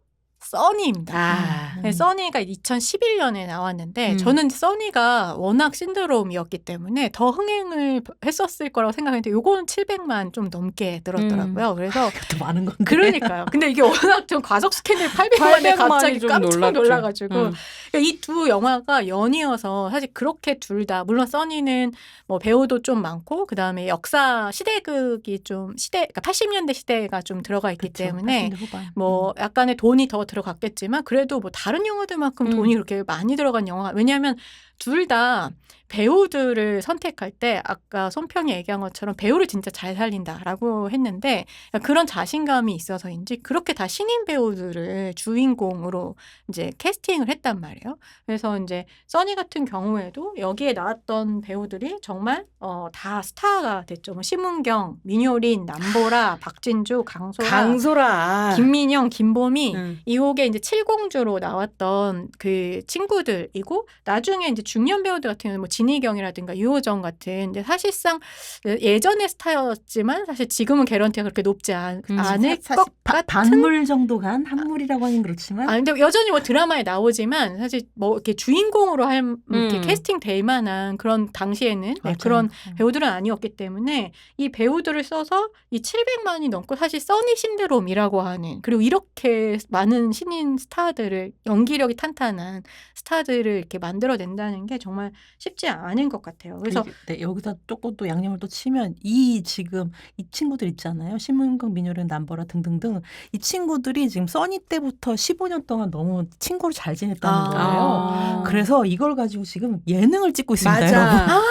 써니입니다. 네, 써니가 2011년에 나왔는데 저는 써니가 워낙 신드롬이었기 때문에 더 흥행을 했었을 거라고 생각했는데 요거는 700만 좀 넘게 늘었더라고요. 그래서
그것도 많은 건데.
그러니까요. 근데 이게 워낙 좀 가속 스캔들 800만에 갑자기
좀
깜짝 놀라가지고
놀랐죠.
이 두 영화가 연이어서 사실 그렇게 둘 다 물론 써니는 뭐 배우도 좀 많고 그 다음에 역사 시대극이 좀 그러니까 80년대 시대가 좀 들어가 있기
그쵸,
때문에
80대 후반.
뭐 약간의 돈이 더 들어갔겠지만 그래도 뭐 다른 영화들만큼 돈이 그렇게 많이 들어간 영화 왜냐하면 둘 다 배우들을 선택할 때 아까 손평이 얘기한 것처럼 배우를 진짜 잘 살린다라고 했는데 그런 자신감이 있어서인지 그렇게 다 신인 배우들을 주인공으로 이제 캐스팅을 했단 말이에요. 그래서 이제 써니 같은 경우에도 여기에 나왔던 배우들이 정말 다 스타가 됐죠. 뭐 심은경, 민효린, 남보라, 박진주, 강소라, 김민영, 김보미 이곡에 이제 칠공주로 나왔던 그 친구들이고 나중에 이제 중년 배우들 같은 경우는 뭐 진희경이라든가 유호정 같은 이제 사실상 예전의 스타였지만 사실 지금은 개런티가 그렇게 높지 않을 것 같은
반물 정도 간 한물이라고 하긴 그렇지만
근데 여전히 뭐 드라마에 나오지만 사실 뭐 이렇게 주인공으로 이렇게 캐스팅 될 만한 그런 당시에는 그런 배우들은 아니었기 때문에 이 배우들을 써서 이 700만이 넘고 사실 써니 신드롬이라고 하는 그리고 이렇게 많은 신인 스타들을 연기력이 탄탄한 스타들을 이렇게 만들어낸다는 게 정말 쉽지 않은 것 같아요. 그래서
여기서 조금 또 양념을 또 치면 지금 이 친구들 있잖아요. 심은경, 민효린, 남보라 등등등 이 친구들이 지금 써니 때부터 15년 동안 너무 친구를 잘 지냈다는 거예요. 그래서 이걸 가지고 지금 예능을 찍고 있습니다. 여러분.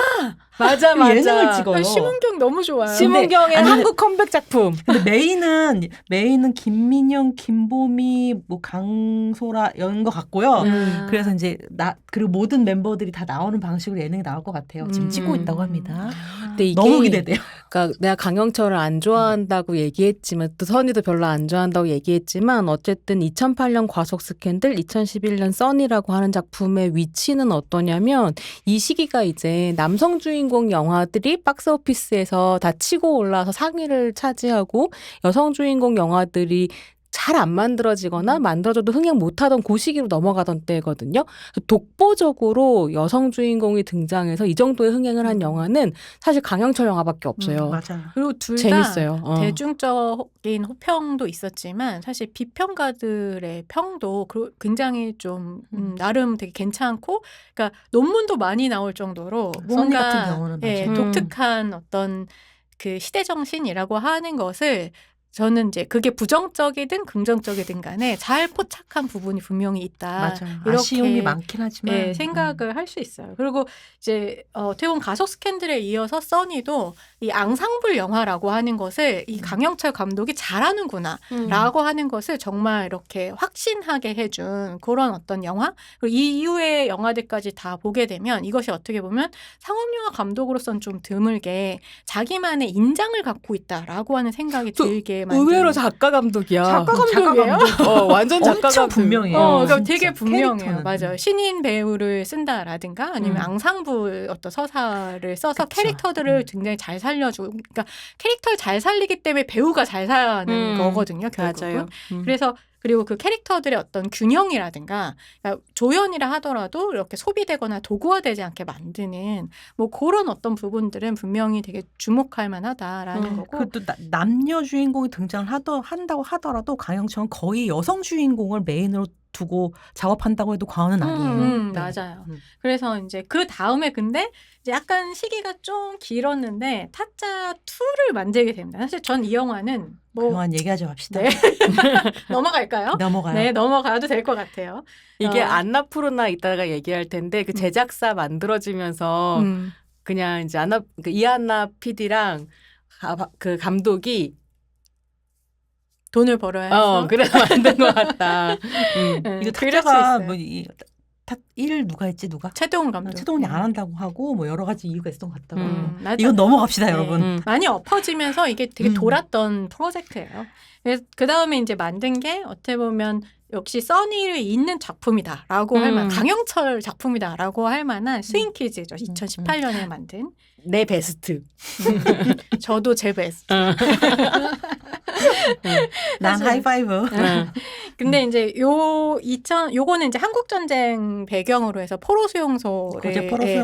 맞아.
예능을 찍어요.
심은경 너무 좋아요.
심은경의 한국 컴백 작품.
근데 메인은 김민영, 김보미, 뭐 강소라 이런 것 같고요. 그래서 이제 그리고 모든 멤버들이 다 나오는 방식으로 예능이 나올 것 같아요. 지금 찍고 있다고 합니다.
근데 이게
너무 기대돼요.
그러니까 내가 강영철을 안 좋아한다고 얘기했지만 또 선이도 별로 안 좋아한다고 얘기했지만 어쨌든 2008년 과속 스캔들, 2011년 써니라고 하는 작품의 위치는 어떠냐면 이 시기가 이제 남성 주인공 영화들이 박스오피스에서 다 치고 올라와서 상위를 차지하고 여성 주인공 영화들이 잘 안 만들어지거나 만들어져도 흥행 못하던 그 시기로 넘어가던 때거든요. 독보적으로 여성 주인공이 등장해서 이 정도의 흥행을 한 영화는 사실 강영철 영화밖에 없어요.
맞아요.
그리고 둘 다
재밌어요.
대중적인 호평도 있었지만 사실 비평가들의 평도 굉장히 좀 나름 되게 괜찮고, 그러니까 논문도 많이 나올 정도로
써니
뭔가
같은 경우는
예,
맞아요.
독특한 어떤 그 시대 정신이라고 하는 것을 저는 이제 그게 부정적이든 긍정적이든 간에 잘 포착한 부분이 분명히 있다.
맞아요.
이렇게
아쉬움이 많긴 하지만
예, 생각을 할 수 있어요. 그리고 이제 어떻게 보면 가속 스캔들에 이어서 써니도 이 앙상블 영화라고 하는 것을 이 강영철 감독이 잘하는구나라고 하는 것을 정말 이렇게 확신하게 해준 그런 어떤 영화. 그리고 이 이후의 영화들까지 다 보게 되면 이것이 어떻게 보면 상업영화 감독으로서는 좀 드물게 자기만의 인장을 갖고 있다라고 하는 생각이 들게 만든.
의외로 작가 감독이야.
작가 감독이에요?
완전 작가
엄청
감독.
분명해요.
그러니까
진짜.
되게 분명해요.
캐릭터는.
맞아요. 신인 배우를 쓴다라든가 아니면 앙상블 어떤 서사를 써서
그쵸.
캐릭터들을 굉장히 잘 살려주고, 그러니까 캐릭터를 잘 살리기 때문에 배우가 잘 사는 거거든요. 결국은.
맞아요.
그래서 그리고 그 캐릭터들의 어떤 균형이라든가, 그러니까 조연이라 하더라도 이렇게 소비되거나 도구화되지 않게 만드는 뭐 그런 어떤 부분들은 분명히 되게 주목할 만하다라는 거고.
그또 남녀 주인공이 등장을 한다고 하더라도 강영철은 거의 여성 주인공을 메인으로 두고 작업한다고 해도 과언은 아니에요. 네.
맞아요. 그래서 이제 그 다음에 근데 이제 약간 시기가 좀 길었는데 타짜 2를 만들게 됩니다. 사실 전 이 영화는 뭐
그만 얘기하지 맙시다.
네. 넘어갈까요?
넘어가요.
네, 넘어가도 될 것 같아요.
이게 안나푸르나 이따가 얘기할 텐데 그 제작사 만들어지면서 그냥 이제 그 이한나 PD랑 그 감독이
돈을 벌어야 해서.
그래서 만든 것 같다.
이거
그럴 수
타짜가
있어요.
뭐 1 누가 했지 누가?
최동훈 감독.
최동훈이 안 한다고 하고 뭐 여러 가지 이유가 있었던 것 같더라고요.
맞아요.
이건 넘어갑시다
네.
여러분.
많이 엎어지면서 이게 되게 돌았던 프로젝트예요. 그래서 그 다음에 이제 만든 게 어떻게 보면 역시 써니를 잇는 작품이다라고 할 만한, 강영철 작품이다라고 할 만한 스윙키즈죠. 2018년에 만든.
내 베스트.
저도 제 베스트.
난 하이파이브.
근데 이제 요거는 이제 한국 전쟁 배경으로 해서 포로 수용소를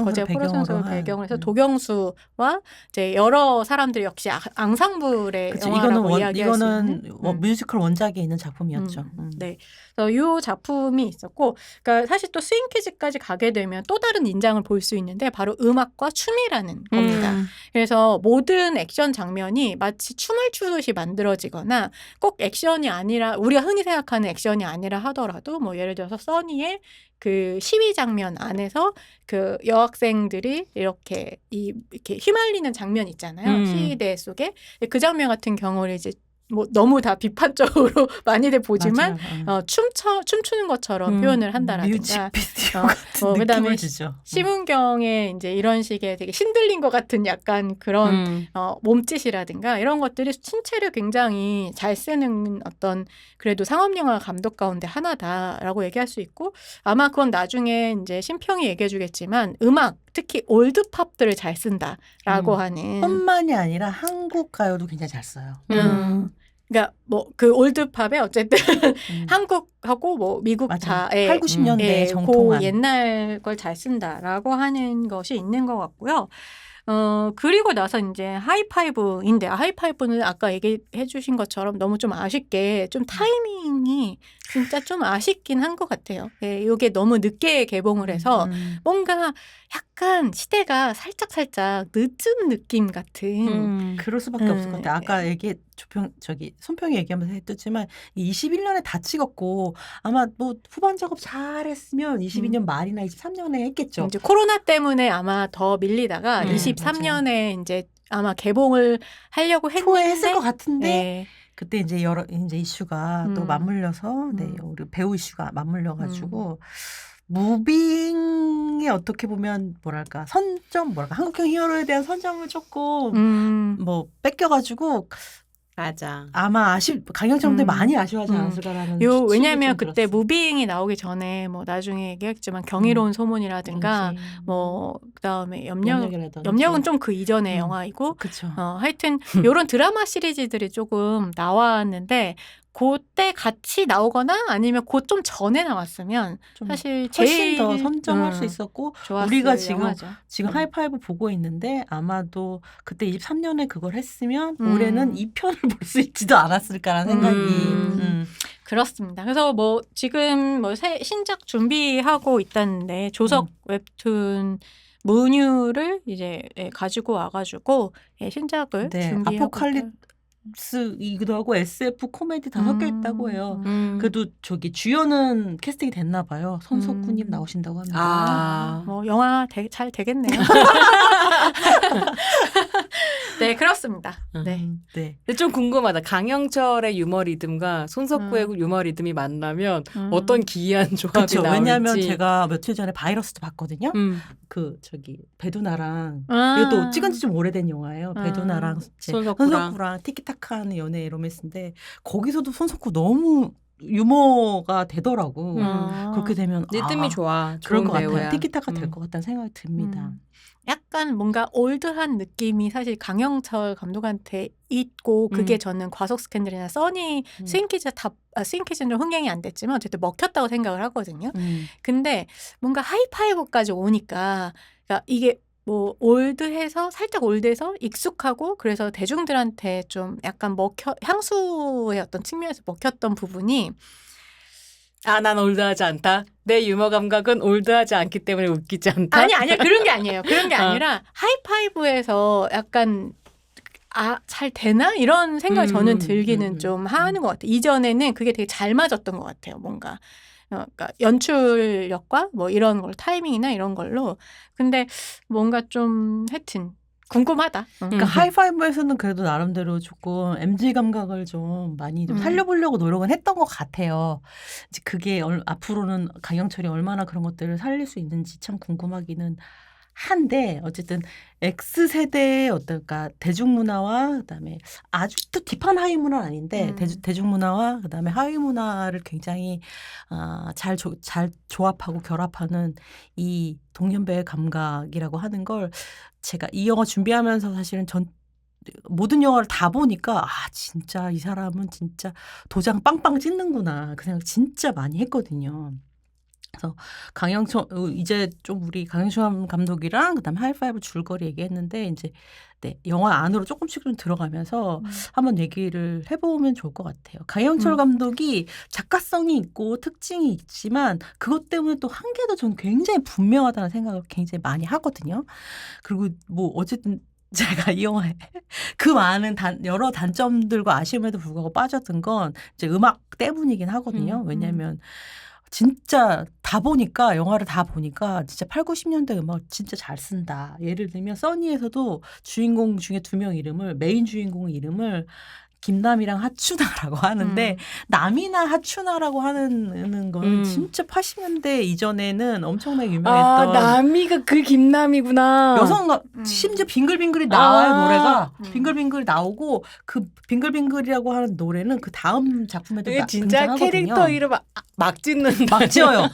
거제 포로 수용소를
배경으로 해서 도경수와 이제 여러 사람들 역시 앙상블의
그쵸,
영화라고 이야기할 수 있는.
이거는 뮤지컬 원작에 있는 작품이었죠.
네. 그래서 이 작품이 있었고, 그러니까 사실 또 스윙키즈까지 가게 되면 또 다른 인장을 볼 수 있는데 바로 음악과 춤이라는 겁니다. 그래서 모든 액션 장면이 마치 춤을 추듯이 만들어지거나 꼭 액션이 아니라 우리가 흔히 생각하는 액션이 아니라 하더라도 뭐 예를 들어서 써니의 그 시위 장면 안에서 그 여학생들이 이렇게 휘말리는 장면 있잖아요. 시위대 속에. 그 장면 같은 경우를 이제 뭐 너무 다 비판적으로 많이들 보지만 춤추는 것처럼 표현을 한다라든가.
뮤직비디오 같은
그다음에
느낌을 주죠.
심은경의 이제 이런 식의 되게 신들린 것 같은 약간 그런 몸짓이라든가 이런 것들이 신체를 굉장히 잘 쓰는 어떤 그래도 상업영화 감독 가운데 하나다라고 얘기할 수 있고, 아마 그건 나중에 이제 심평이 얘기해주겠지만 음악 특히 올드팝들을 잘 쓴다라고 하는.
뿐만이 아니라 한국 가요도 굉장히 잘 써요.
그러니까 뭐 그 올드팝에 어쨌든 한국하고 뭐 미국
맞아.
다
8, 90년대 정통한
그 옛날 걸 잘 쓴다라고 하는 것이 있는 것 같고요. 그리고 나서 이제 하이파이브인데, 하이파이브는 아까 얘기해 주신 것처럼 너무 좀 아쉽게 좀 타이밍이 진짜 좀 아쉽긴 한 것 같아요. 예, 이게 너무 늦게 개봉을 해서 뭔가 약간 시대가 살짝 늦은 느낌 같은.
그럴 수밖에 없을 것 같아요. 아까 손평이 얘기하면서 했지만 21년에 다 찍었고 아마 뭐 후반 작업 잘했으면 22년 말이나 23년에 했겠죠.
이제 코로나 때문에 아마 더 밀리다가 23년에 이제 아마 개봉을 하려고 했는데
초에 했을 것 같은데
네.
그때 이제 이제 이슈가 또 맞물려서 우리 배우 이슈가 맞물려가지고 무빙에 어떻게 보면 한국형 히어로에 대한 선점을 조금 뭐 뺏겨가지고
맞아.
아마 강영철분들 많이 아쉬워하지 않았을까라는.
왜냐하면 그때 무빙이 나오기 전에 뭐 나중에 얘기했지만 경이로운 소문이라든가 뭐 그다음에 염력은 좀 그 이전의 영화이고.
그쵸.
하여튼 이런 드라마 시리즈들이 조금 나왔는데 그때 같이 나오거나 아니면 그 좀 전에 나왔으면
좀
사실
훨씬
제일
더 선점할 수 있었고
좋았을
우리가 지금
영화죠.
하이파이브 보고 있는데 아마도 그때 23년에 그걸 했으면
음.
올해는 2편을 볼 수 있지도 않았을까라는 생각이
그렇습니다. 그래서 뭐 지금 뭐 신작 준비하고 있다는데 조석 웹툰 문유를 이제 가지고 와가지고 신작을
네,
준비하고
아포칼립스이기도 하고 SF 코미디 다 섞여 있다고 해요.
음.
그래도 저기 주연은 캐스팅이 됐나 봐요. 손석구님 나오신다고 합니다.
아.
뭐 영화 잘 되겠네요. 네, 그렇습니다. 네.
네.
근데 좀 궁금하다. 강영철의 유머 리듬과 손석구의 유머 리듬이 만나면 어떤 기이한 조합이
그렇죠.
나올지.
왜냐하면 제가 며칠 전에 바이러스도 봤거든요. 그 저기 배두나랑 이것도 찍은 지 좀 오래된 영화예요. 배두나랑 손석구랑 티키타카하는 연애 로맨스인데 거기서도 손석구 너무 유머가 되더라고. 그렇게 되면
리듬이 좋아.
그럴
좋은
것 같아요.
배우야.
티키타카 될 것 같다는 생각이 듭니다.
약간 뭔가 올드한 느낌이 사실 강영철 감독한테 있고 그게 저는 과속 스캔들이나 써니 스윙키즈는 좀 흥행이 안 됐지만 어쨌든 먹혔다고 생각을 하거든요. 근데 뭔가 하이파이브까지 오니까 그러니까 이게 뭐 올드해서 살짝 올드해서 익숙하고 그래서 대중들한테 좀 약간 향수의 어떤 측면에서 먹혔던 부분이
난 올드하지 않다. 내 유머 감각은 올드하지 않기 때문에 웃기지 않다.
아니야 그런 게 아니에요. 그런 게 아니라 하이파이브에서 약간 잘 되나 이런 생각이 저는 들기는 좀 하는 것 같아요. 이전에는 그게 되게 잘 맞았던 것 같아요. 뭔가 그러니까 연출력과 뭐 이런 걸 타이밍이나 이런 걸로 근데 뭔가 좀 하여튼 궁금하다.
그러니까 하이파이브에서는 그래도 나름대로 조금 MG 감각을 좀 많이 좀 살려보려고 노력은 했던 것 같아요. 이제 그게 앞으로는 강영철이 얼마나 그런 것들을 살릴 수 있는지 참 궁금하기는 한데 어쨌든 X세대의 어떨까 대중문화와 그다음에 아주 또 딥한 하위 문화는 아닌데 대중문화와 그다음에 하위 문화를 굉장히 잘 조합하고 결합하는 이 동년배의 감각이라고 하는 걸 제가 이 영화 준비하면서 사실은 모든 영화를 다 보니까 진짜 이 사람은 진짜 도장 빵빵 찍는구나 그 생각 진짜 많이 했거든요. 그래서 이제 좀 우리 강영철 감독이랑 그다음에 하이파이브 줄거리 얘기했는데 이제 영화 안으로 조금씩 좀 들어가면서 한번 얘기를 해보면 좋을 것 같아요. 강영철 감독이 작가성이 있고 특징이 있지만 그것 때문에 또 한계도 저는 굉장히 분명하다는 생각을 굉장히 많이 하거든요. 그리고 뭐 어쨌든 제가 이 영화에 그 많은 여러 단점들과 아쉬움에도 불구하고 빠졌던 건 이제 음악 때문이긴 하거든요. 왜냐하면 진짜 영화를 다 보니까 진짜 8, 90년대 음악을 진짜 잘 쓴다. 예를 들면 써니에서도 주인공 중에 2명 메인 주인공 이름을 김남이랑 하춘아라고 하는데 남이나 하춘아라고 하는 거는 진짜 80년대 이전에는 엄청나게 유명했던
남이가 그 김남이구나.
여성 심지어 빙글빙글이 나와요. 노래가 빙글빙글 나오고 그 빙글빙글이라고 하는 노래는 그 다음 작품에도
진짜
등장하거든요.
캐릭터 이름 막 짓는
막 지어요.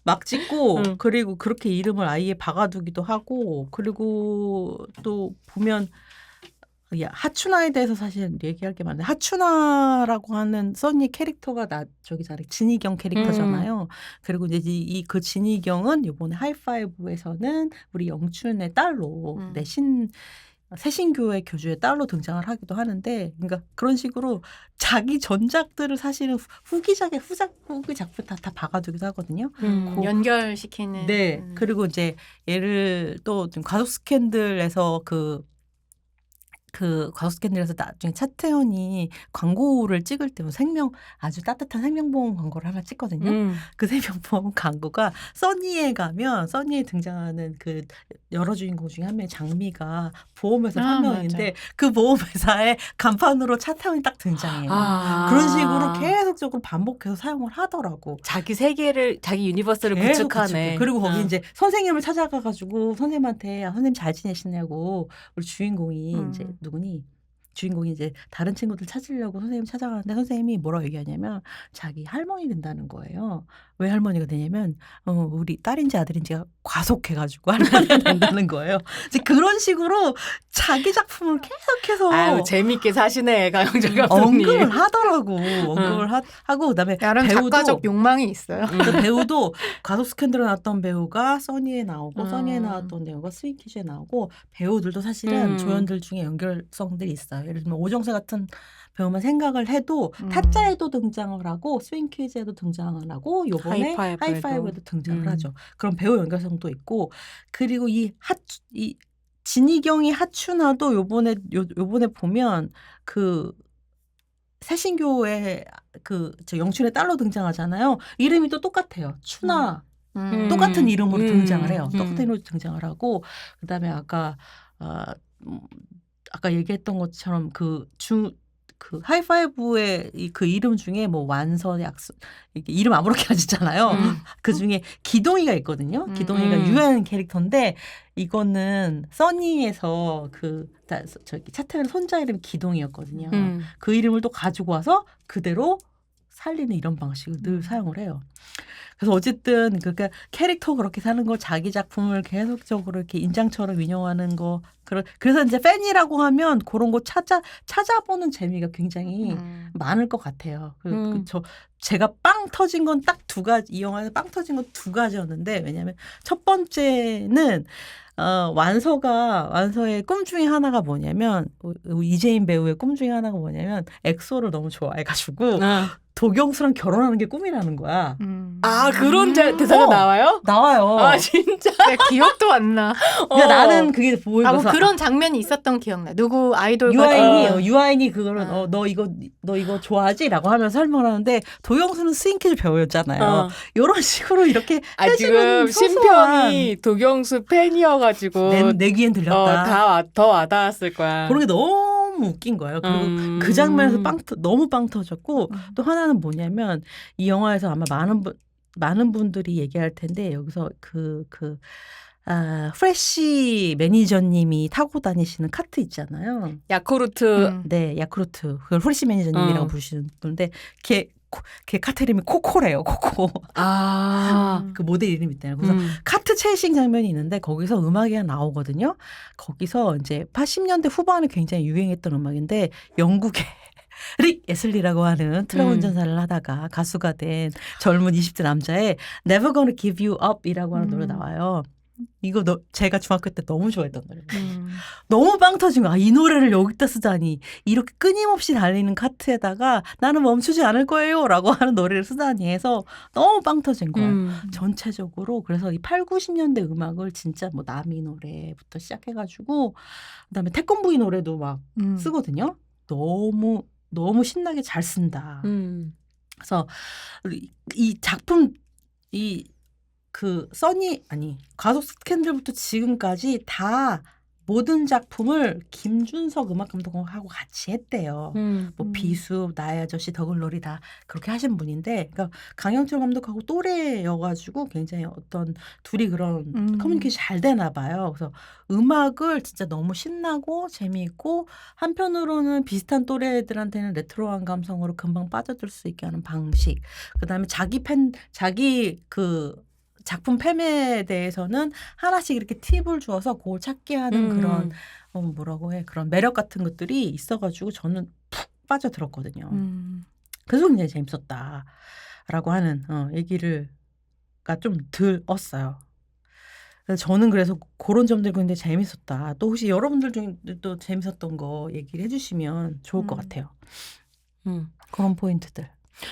막 짓고 그리고 그렇게 이름을 아예 박아두기도 하고 그리고 또 보면 하춘아에 대해서 사실 얘기할 게 많은데 하춘아라고 하는 써니 캐릭터가 진희경 캐릭터잖아요. 그리고 이제 그 진희경은 이번에 하이파이브에서는 우리 영춘의 딸로 새신교의 교주의 딸로 등장을 하기도 하는데 그러니까 그런 식으로 자기 전작들을 사실은 후기작부터 다 박아두기도 하거든요.
연결시키는.
네. 그리고 이제 얘를 또 과속 스캔들에서 과속 스캔들에서 나중에 차태현이 광고를 찍을 때 아주 따뜻한 생명보험 광고를 하나 찍거든요. 그 생명보험 광고가 써니에 가면 써니에 등장하는 그 여러 주인공 중에 한 명의 장미가 보험회사 판명인데 그 보험회사의 간판으로 차태현이 딱 등장해요. 그런 식으로 계속적으로 반복해서 사용을 하더라고.
자기 세계를 자기 유니버스를 구축하네.
그리고 거기 이제 선생님을 찾아가가지고 선생님한테 선생님 잘 지내시냐고 우리 주인공이 이제 주인공이 이제 다른 친구들 찾으려고 선생님 찾아가는데 선생님이 뭐라고 얘기하냐면 자기 할머니 된다는 거예요. 왜 할머니가 되냐면 우리 딸인지 아들인지가 과속해가지고 할머니가 된다는 거예요. 이제 그런 식으로 자기 작품을 계속해서
아유 재밌게 사시네 강영철 감독님.
언급을 하더라고. 언급을 하고 그다음에
나름
배우도
작가적 욕망이 있어요.
그 배우도 과속 스캔들에 나왔던 배우가 써니에 나오고
음.
써니에 나왔던 배우가 스윙키즈에 나오고 배우들도 사실은 조연들 중에 연결성들이 있어요. 예를 들면 오정세 같은 배우만 생각을 해도 타짜에도 등장을 하고 스윙키즈에도 등장을 하고 요번에 하이파이브에도 등장을 하죠. 그런 배우 연결성도 있고 그리고 이 진희경이 하춘아도 요번에 보면 그 새신교의 저 영춘의 딸로 등장하잖아요. 이름이 또 똑같아요. 춘아. 똑같은 이름으로 등장을 해요. 똑같은 이름으로 등장을 하고 그다음에 아까 얘기했던 것처럼 그 하이파이브의 그 이름 중에 뭐 완선 약속 이렇게 이름 아무렇게나 짓잖아요. 그 중에 기동이가 있거든요. 기동이가 유해한 캐릭터인데 이거는 써니에서 저기 차태현 손자 이름이 기동이었거든요. 그 이름을 또 가지고 와서 그대로 살리는 이런 방식을 늘 사용을 해요. 그래서 어쨌든 그러니까 캐릭터 그렇게 사는 거 자기 작품을 계속적으로 이렇게 인장처럼 인용하는 거 그래서 이제 팬이라고 하면 그런 거 찾아보는 재미가 굉장히 많을 것 같아요. 제가 빵 터진 건 딱 두 가지 이 영화에서 빵 터진 건 두 가지였는데 왜냐하면 첫 번째는 완서의 꿈 중에 하나가 뭐냐면 이재인 배우의 꿈 중에 하나가 뭐냐면 엑소를 너무 좋아해가지고 도경수랑 결혼하는 게 꿈이라는 거야.
아 그런 대사가 나와요?
나와요.
아 진짜?
내 기억도 안 나.
그러니까 나는 그게 보이면서
뭐 그런 장면이 있었던 기억나. 누구 아이돌
유아인이 그거를 너 이거 좋아하지?라고 하면서 설명을 하는데 도경수는 스윙키즈 배우였잖아요. 이런 식으로 이렇게
지금
소소한
심평이 도경수 팬이어가지고
내 귀엔 들렸다.
더 와닿았을 거야.
그런 게 너무 웃긴 거예요. 그리고 그 장면에서 너무 빵 터졌고 또 하나는 뭐냐면 이 영화에서 아마 많은 분들이 얘기할 텐데 여기서 프레쉬 매니저님이 타고 다니시는 카트 있잖아요.
야쿠르트.
네, 야쿠르트. 그걸 프레쉬 매니저님이라고 부르시는 분인데 걔 카트 이름이 코코래요. 코코. 그 모델 이름이 있대요. 그래서 카트 체이싱 장면이 있는데 거기서 음악이 나오거든요. 거기서 이제 80년대 후반에 굉장히 유행했던 음악인데 영국의 릭 애슬리라고 하는 트럭 운전사를 하다가 가수가 된 젊은 20대 남자의 Never Gonna Give You Up이라고 하는 노래 나와요. 이거 제가 중학교 때 너무 좋아했던 노래예요. 너무 빵 터진 거야. 이 노래를 여기다 쓰다니. 이렇게 끊임없이 달리는 카트에다가 나는 멈추지 않을 거예요 라고 하는 노래를 쓰다니 해서 너무 빵 터진 거예요. 전체적으로. 그래서 이 8, 90년대 음악을 진짜 뭐 나미 노래부터 시작해가지고 그다음에 태권브이 노래도 막 쓰거든요. 너무 신나게 잘 쓴다. 그래서 이 작품 과속 스캔들부터 지금까지 다 모든 작품을 김준석 음악 감독하고 같이 했대요. 뭐 비수, 나의 아저씨, 더글로리 다 그렇게 하신 분인데, 그러니까 강영철 감독하고 또래여가지고 굉장히 어떤 둘이 그런 커뮤니케이션이 잘 되나 봐요. 그래서 음악을 진짜 너무 신나고 재미있고 한편으로는 비슷한 또래들한테는 레트로한 감성으로 금방 빠져들 수 있게 하는 방식. 그다음에 자기 작품 팸에 대해서는 하나씩 이렇게 팁을 주어서 그걸 찾게 하는 그런 그런 매력 같은 것들이 있어가지고 저는 푹 빠져들었거든요. 그래서 굉장히 재밌었다라고 하는 얘기가 좀 들었어요. 저는 그래서 그런 점들 굉장히 재밌었다. 또 혹시 여러분들 중에 또 재밌었던 거 얘기를 해주시면 좋을 것 같아요. 그런 포인트들.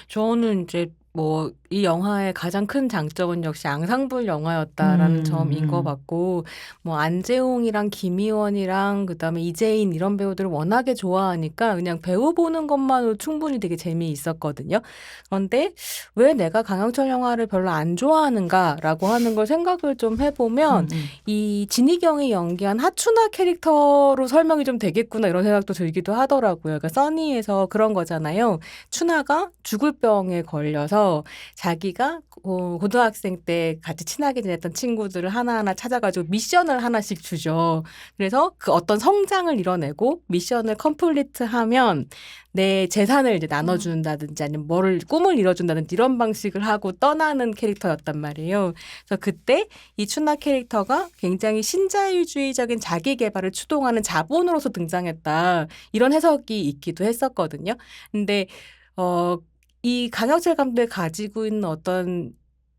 저는 이제 뭐 이 영화의 가장 큰 장점은 역시 앙상블 영화였다라는 점인 것 같고, 뭐 안재홍이랑 김희원이랑 그다음에 이재인 이런 배우들을 워낙에 좋아하니까 그냥 배우 보는 것만으로 충분히 되게 재미있었거든요. 그런데 왜 내가 강영철 영화를 별로 안 좋아하는가라고 하는 걸 생각을 좀 해보면 이 진희경이 연기한 하춘아 캐릭터로 설명이 좀 되겠구나 이런 생각도 들기도 하더라고요. 그러니까 써니에서 그런 거잖아요. 춘아가 죽을 병에 걸려서 자기가 고등학생 때 같이 친하게 지냈던 친구들을 하나하나 찾아가지고 미션을 하나씩 주죠. 그래서 그 어떤 성장을 이뤄내고 미션을 컴플리트하면 내 재산을 이제 나눠준다든지 아니면 뭐를 꿈을 이뤄준다든지 이런 방식을 하고 떠나는 캐릭터였단 말이에요. 그래서 그때 이 추나 캐릭터가 굉장히 신자유주의적인 자기 개발을 추동하는 자본으로서 등장했다. 이런 해석이 있기도 했었거든요. 근데 이 강영철 감독이 가지고 있는 어떤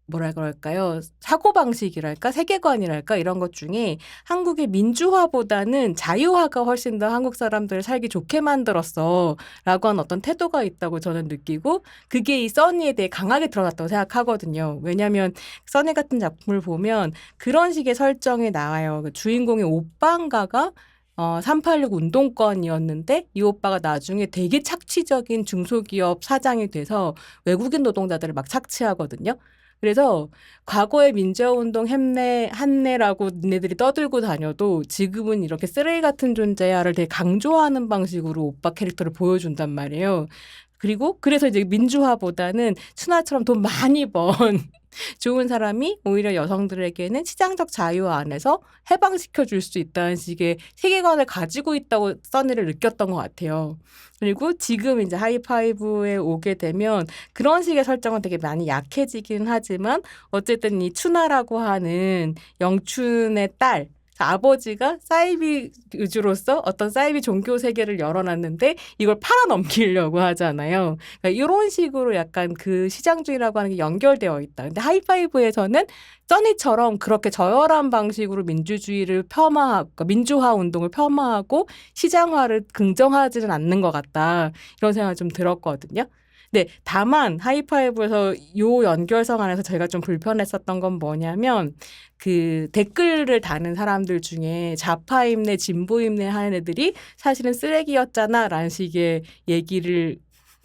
뭐라 그럴까요? 사고방식이랄까? 세계관이랄까? 이런 것 중에 한국의 민주화보다는 자유화가 훨씬 더 한국 사람들을 살기 좋게 만들었어. 라고 하는 어떤 태도가 있다고 저는 느끼고 그게 이 써니에 대해 강하게 드러났다고 생각하거든요. 왜냐하면 써니 같은 작품을 보면 그런 식의 설정이 나와요. 그 주인공의 오빠인가가 386 운동권이었는데 이 오빠가 나중에 되게 착취적인 중소기업 사장이 돼서 외국인 노동자들을 막 착취하거든요. 그래서 과거의 민주화운동 한내라고 니네들이 떠들고 다녀도 지금은 이렇게 쓰레기 같은 존재야를 되게 강조하는 방식으로 오빠 캐릭터를 보여준단 말이에요. 그리고 그래서 이제 민주화보다는 추나처럼 돈 많이 번 좋은 사람이 오히려 여성들에게는 시장적 자유 안에서 해방시켜 줄 수 있다는 식의 세계관을 가지고 있다고 써니를 느꼈던 것 같아요. 그리고 지금 이제 하이파이브에 오게 되면 그런 식의 설정은 되게 많이 약해지긴 하지만 어쨌든 이 추나라고 하는 영춘의 딸 아버지가 사이비 위주로서 어떤 사이비 종교 세계를 열어놨는데 이걸 팔아넘기려고 하잖아요. 그러니까 이런 식으로 약간 그 시장주의라고 하는 게 연결되어 있다. 근데 하이파이브에서는 써니처럼 그렇게 저열한 방식으로 민주주의를 폄하하고 민주화 운동을 폄하하고 시장화를 긍정하지는 않는 것 같다. 이런 생각이 좀 들었거든요. 네, 다만 하이파이브에서 요 연결성 안에서 제가 좀 불편했었던 건 뭐냐면 그 댓글을 다는 사람들 중에 좌파임내 진보임내 하는 애들이 사실은 쓰레기였잖아라는 식의 얘기를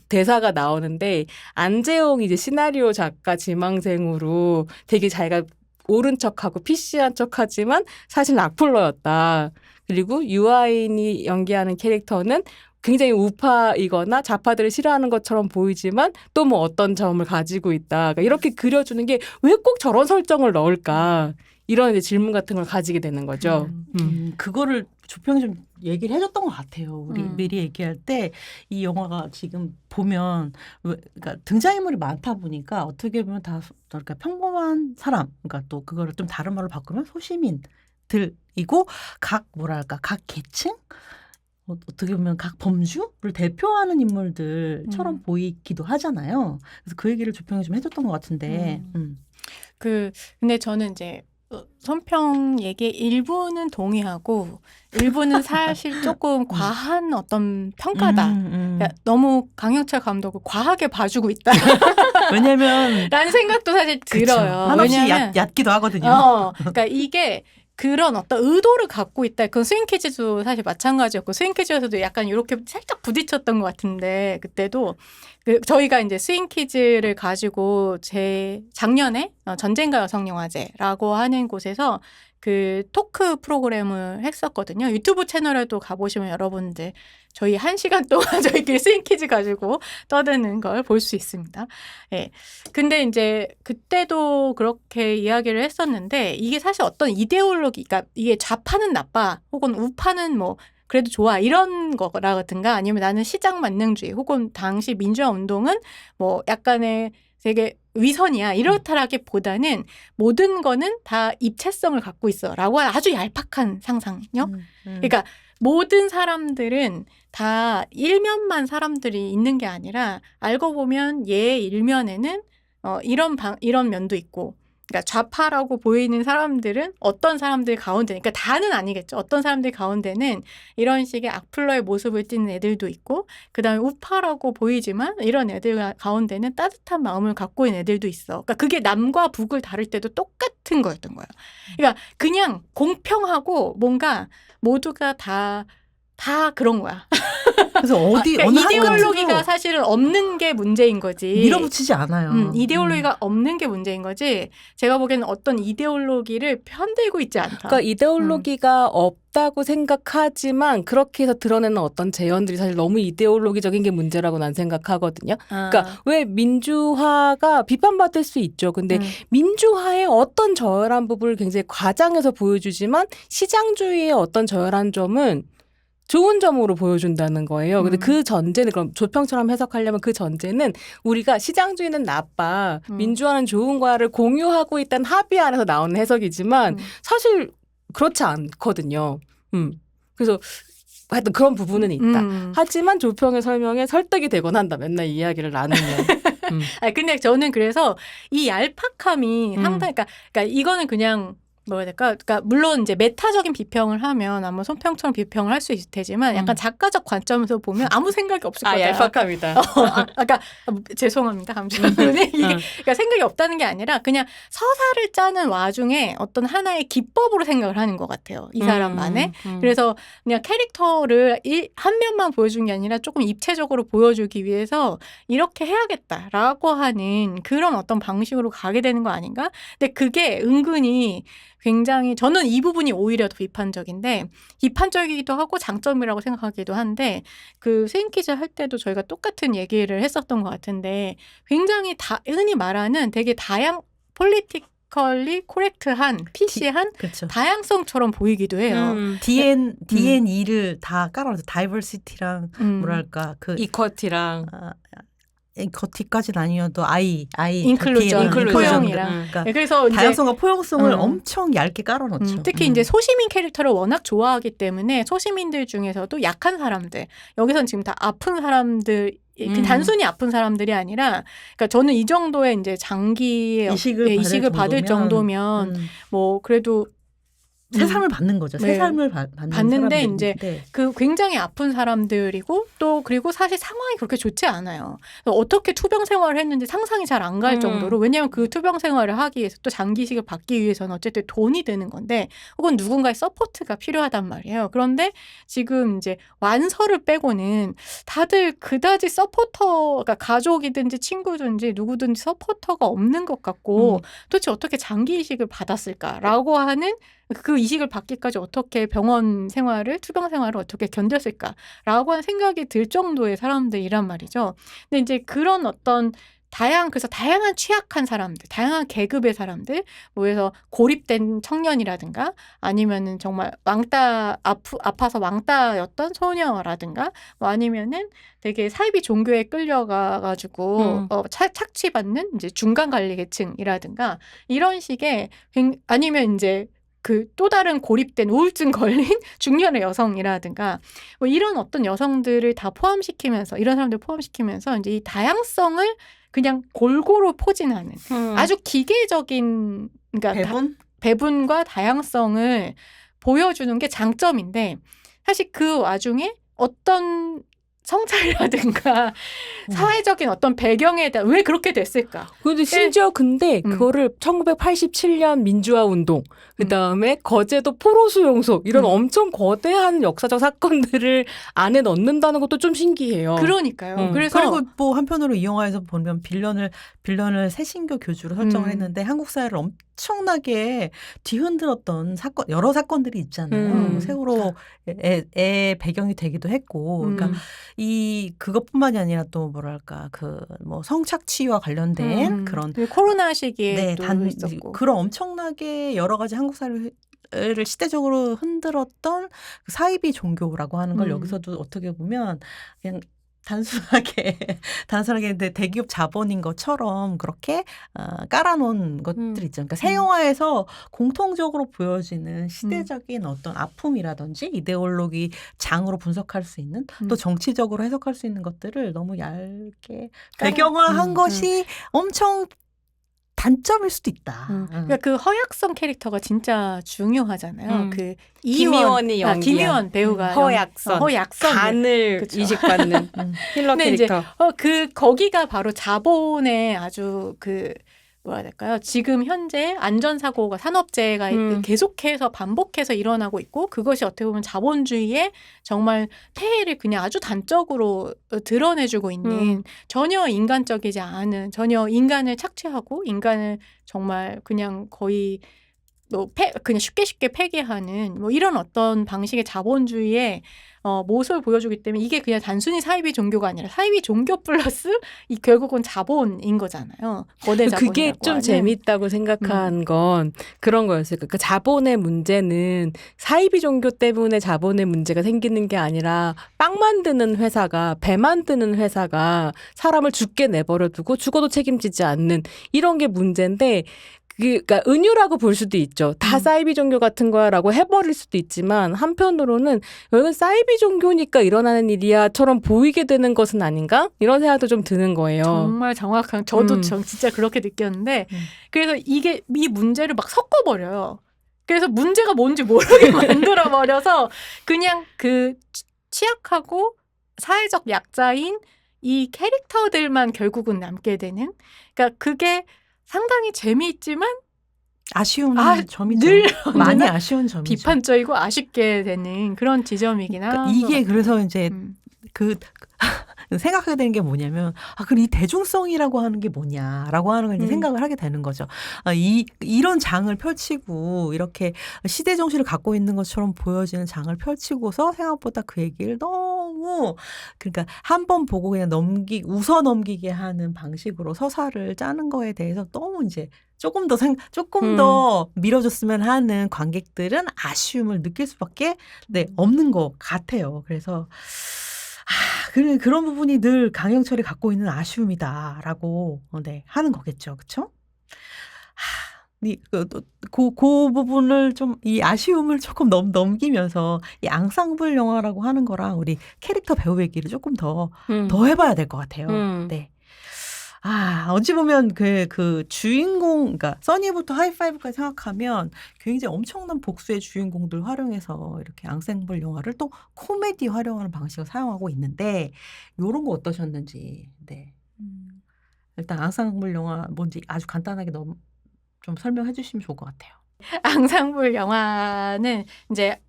대사가 나오는데 안재홍이 이제 시나리오 작가 지망생으로 되게 자기가 옳은 척하고 PC한 척하지만 사실 악플러였다. 그리고 유아인이 연기하는 캐릭터는 굉장히 우파이거나 좌파들을 싫어하는 것처럼 보이지만 또 뭐 어떤 점을 가지고 있다. 그러니까 이렇게 그려주는 게 왜 꼭 저런 설정을 넣을까? 이런 이제 질문 같은 걸 가지게 되는 거죠.
그거를 조평이 좀 얘기를 해줬던 것 같아요. 우리
음.
미리 얘기할 때 이 영화가 지금 보면 그러니까 등장인물이 많다 보니까 어떻게 보면 다 그러니까 평범한 사람, 그러니까 또 그거를 좀 다른 말로 바꾸면 소시민들이고 각 뭐랄까 각 계층 어떻게 보면 각 범주를 대표하는 인물들처럼 보이기도 하잖아요. 그래서 그 얘기를 조평이 좀 해줬던 것 같은데.
근데 저는 이제 손평 얘기 일부는 동의하고 일부는 사실 조금 과한 어떤 평가다. 그러니까 너무 강영철 감독을 과하게 봐주고 있다.
왜냐면
라는 생각도 사실 들어요.
한없이
왜냐면
얕기도 하거든요.
그러니까 이게 그런 어떤 의도를 갖고 있다. 그건 스윙키즈도 사실 마찬가지였고 스윙키즈에서도 약간 이렇게 살짝 부딪혔던 것 같은데 그때도 저희가 이제 스윙키즈를 가지고 작년에 전쟁과 여성영화제라고 하는 곳에서 그 토크 프로그램을 했었거든요. 유튜브 채널에도 가보시면 여러분들 저희 1시간 동안 저희끼리 스윙키즈 가지고 떠드는 걸 볼 수 있습니다. 예. 근데 이제 그때도 그렇게 이야기를 했었는데 이게 사실 어떤 이데올로기, 그러니까 이게 좌파는 나빠 혹은 우파는 뭐 그래도 좋아 이런 거라든가 아니면 나는 시장 만능주의 혹은 당시 민주화 운동은 뭐 약간의 되게 위선이야 이렇다라기보다는 모든 거는 다 입체성을 갖고 있어라고 하는 아주 얄팍한 상상력. 그러니까 모든 사람들은 다 일면만 사람들이 있는 게 아니라 알고 보면 얘 일면에는 이런 면도 있고. 그러니까 좌파라고 보이는 사람들은 어떤 사람들 가운데, 그러니까 다는 아니겠죠. 어떤 사람들 가운데는 이런 식의 악플러의 모습을 띠는 애들도 있고, 그다음에 우파라고 보이지만 이런 애들 가운데는 따뜻한 마음을 갖고 있는 애들도 있어. 그러니까 그게 남과 북을 다룰 때도 똑같은 거였던 거예요. 그러니까 그냥 공평하고 뭔가 모두가 다 그런 거야.
그래서 어디
그러니까
어느
이데올로기가
한
사실은 없는 게 문제인 거지.
밀어붙이지 않아요.
이데올로기가 없는 게 문제인 거지. 제가 보기에는 어떤 이데올로기를 편들고 있지 않다.
그러니까 이데올로기가 없다고 생각하지만 그렇게 해서 드러내는 어떤 재현들이 사실 너무 이데올로기적인 게 문제라고 난 생각하거든요. 그러니까 왜 민주화가 비판받을 수 있죠. 근데 민주화의 어떤 저열한 부분을 굉장히 과장해서 보여주지만 시장주의의 어떤 저열한 점은 좋은 점으로 보여준다는 거예요. 근데 그 전제는 그럼 조평처럼 해석하려면 그 전제는 우리가 시장주의는 나빠, 민주화는 좋은 거야를 공유하고 있다는 합의 안에서 나오는 해석이지만 사실 그렇지 않거든요. 그래서 하여튼 그런 부분은 있다. 하지만 조평의 설명에 설득이 되곤 한다. 맨날 이 이야기를 나누면.
아니, 근데 저는 그래서 이 얄팍함이 상당히, 그러니까 이거는 그냥 뭐야 될까? 그러니까 물론 이제 메타적인 비평을 하면 아마 손평처럼 비평을 할 수 있을 테지만 약간 작가적 관점에서 보면 아무 생각이 없을 거다.
얄팍함이다.
그러니까 죄송합니다, 감독님. 그러니까 생각이 없다는 게 아니라 그냥 서사를 짜는 와중에 어떤 하나의 기법으로 생각을 하는 것 같아요. 이 사람만의. 그래서 그냥 캐릭터를 한 면만 보여준 게 아니라 조금 입체적으로 보여주기 위해서 이렇게 해야겠다라고 하는 그런 어떤 방식으로 가게 되는 거 아닌가? 근데 그게 은근히 굉장히 저는 이 부분이 오히려 더 비판적인데 비판적이기도 하고 장점이라고 생각하기도 한데 그 스윙퀴즈 할 때도 저희가 똑같은 얘기를 했었던 것 같은데 굉장히 흔히 말하는 되게 폴리티컬리 코렉트한 PC한
그렇죠.
다양성처럼 보이기도 해요.
DNE를 다 깔아서 다이버시티랑 뭐랄까 그
이퀄티랑
겉티까지는 아니어도
인클루전, 포용이랑.
그러니까
그래서 이제
다양성과 포용성을 엄청 얇게 깔아놓죠.
특히 이제 소시민 캐릭터를 워낙 좋아하기 때문에 소시민들 중에서도 약한 사람들, 여기서는 지금 다 아픈 사람들, 단순히 아픈 사람들이 아니라, 그러니까 저는 이 정도의 이제 장기 이식을 받을 정도면 뭐 그래도
새 삶을 받는 거죠. 새 삶을
받는데 이제 그 굉장히 아픈 사람들이고 또 그리고 사실 상황이 그렇게 좋지 않아요. 어떻게 투병 생활을 했는지 상상이 잘 안 갈 정도로 왜냐하면 그 투병 생활을 하기 위해서 또 장기식을 받기 위해서는 어쨌든 돈이 드는 건데 혹은 누군가의 서포트가 필요하단 말이에요. 그런데 지금 이제 완서를 빼고는 다들 그다지 서포터가 가족이든지 친구든지 누구든지 서포터가 없는 것 같고 도대체 어떻게 장기이식을 받았을까라고 하는 그 이식을 받기까지 어떻게 병원 생활을, 투병 생활을 어떻게 견뎠을까라고 하는 생각이 들 정도의 사람들이란 말이죠. 근데 이제 그런 어떤 그래서 다양한 취약한 사람들, 다양한 계급의 사람들, 뭐 해서 고립된 청년이라든가 아니면은 정말 아파서 왕따였던 소녀라든가 뭐 아니면은 되게 사이비 종교에 끌려가가지고 착취받는 이제 중간 관리 계층이라든가 이런 식의 아니면 이제 그 또 다른 고립된 우울증 걸린 중년의 여성이라든가 뭐 이런 어떤 여성들을 다 포함시키면서 이런 사람들 포함시키면서 이제 이 다양성을 그냥 골고루 포진하는 아주 기계적인 그러니까 배분과 다양성을 보여주는 게 장점인데 사실 그 와중에 어떤 성찰이라든가 사회적인 어떤 배경에 대한 왜 그렇게 됐을까?
근데 심지어 그거를 1987년 민주화 운동, 그다음에 거제도 포로수용소 이런 엄청 거대한 역사적 사건들을 안에 넣는다는 것도 좀 신기해요.
그러니까요. 그래서
그리고 뭐 한편으로 이 영화에서 보면 빌런을 새신교 교주로 설정을 했는데 한국 사회를 엄청나게 뒤흔들었던 여러 사건들이 있잖아요. 세월호 애 배경이 되기도 했고, 그러니까 그것뿐만이 아니라 또 뭐랄까 뭐 성착취와 관련된 그런
코로나 시기에 있었고
그런 엄청나게 여러 가지 한국 사회를 시대적으로 흔들었던 사이비 종교라고 하는 걸 여기서도 어떻게 보면 그냥 단순하게 대기업 자본인 것처럼 그렇게 깔아놓은 것들 있죠. 그러니까 새 영화에서 공통적으로 보여지는 시대적인 어떤 아픔이라든지 이데올로기 장으로 분석할 수 있는 또 정치적으로 해석할 수 있는 것들을 너무 얇게 배경화한 것이 엄청 단점일 수도 있다.
그러니까 그 허약성 캐릭터가 진짜 중요하잖아요. 그
김희원이 연기한
김희원 배우가
허약성 간을 이식받는 힐러 캐릭터.
거기가 바로 자본의 아주 뭐라 해야 될까요? 지금 현재 안전사고가 산업재해가 계속해서 반복해서 일어나고 있고 그것이 어떻게 보면 자본주의의 정말 폐해를 그냥 아주 단적으로 드러내주고 있는 전혀 인간적이지 않은 전혀 인간을 착취하고 인간을 정말 그냥 거의 그냥 쉽게 폐기하는 뭐 이런 어떤 방식의 자본주의의 모습을 보여주기 때문에 이게 그냥 단순히 사이비 종교가 아니라 사이비 종교 플러스 이 결국은 자본인 거잖아요. 거대 자본이라고
그게 좀
하는.
재밌다고 생각한 건 그런 거였어요. 그러니까 자본의 문제는 사이비 종교 때문에 자본의 문제가 생기는 게 아니라 빵 만드는 회사가 배 만드는 회사가 사람을 죽게 내버려 두고 죽어도 책임지지 않는 이런 게 문제인데 그러니까 은유라고 볼 수도 있죠. 다 사이비 종교 같은 거야라고 해버릴 수도 있지만 한편으로는 여기는 사이비 종교니까 일어나는 일이야처럼 보이게 되는 것은 아닌가? 이런 생각도 좀 드는 거예요.
정말 정확한 저도 진짜 그렇게 느꼈는데 그래서 이 문제를 막 섞어버려요. 그래서 문제가 뭔지 모르게 만들어버려서 그냥 그 취약하고 사회적 약자인 이 캐릭터들만 결국은 남게 되는 그러니까 그게 상당히 재미있지만
아쉬운 점이죠.
늘
많이 아쉬운 점이죠.
비판적이고 아쉽게 되는 그런 지점이긴
그러니까
한
이게
것
그래서 이제
같아요.
생각하게 되는 게 뭐냐면 그럼 이 대중성이라고 하는 게 뭐냐라고 하는 걸 이제 생각을 하게 되는 거죠. 이런 장을 펼치고 이렇게 시대 정신을 갖고 있는 것처럼 보여지는 장을 펼치고서 생각보다 그 얘기를 너무 그러니까 한 번 보고 그냥 웃어 넘기게 하는 방식으로 서사를 짜는 거에 대해서 너무 이제 조금 더 밀어줬으면 하는 관객들은 아쉬움을 느낄 수밖에 없는 것 같아요. 그래서 그런 부분이 늘 강영철이 갖고 있는 아쉬움이다라고 하는 거겠죠. 그렇죠? 그 부분을 좀 이 아쉬움을 조금 넘기면서 이 앙상블 영화라고 하는 거랑 우리 캐릭터 배우 얘기를 조금 더 해봐야 될 것 같아요. 네. 어찌 보면 그 주인공, 그러니까 써니부터 하이파이브까지 생각하면 굉장히 엄청난 복수의 주인공들 활용해서 이렇게 앙상블 영화를 또 코미디 활용하는 방식을 사용하고 있는데, 요런 거 어떠셨는지. 네. 일단 앙상블 영화 뭔지 아주 간단하게 좀 설명해 주시면 좋을 것 같아요.
앙상블 영화는 이제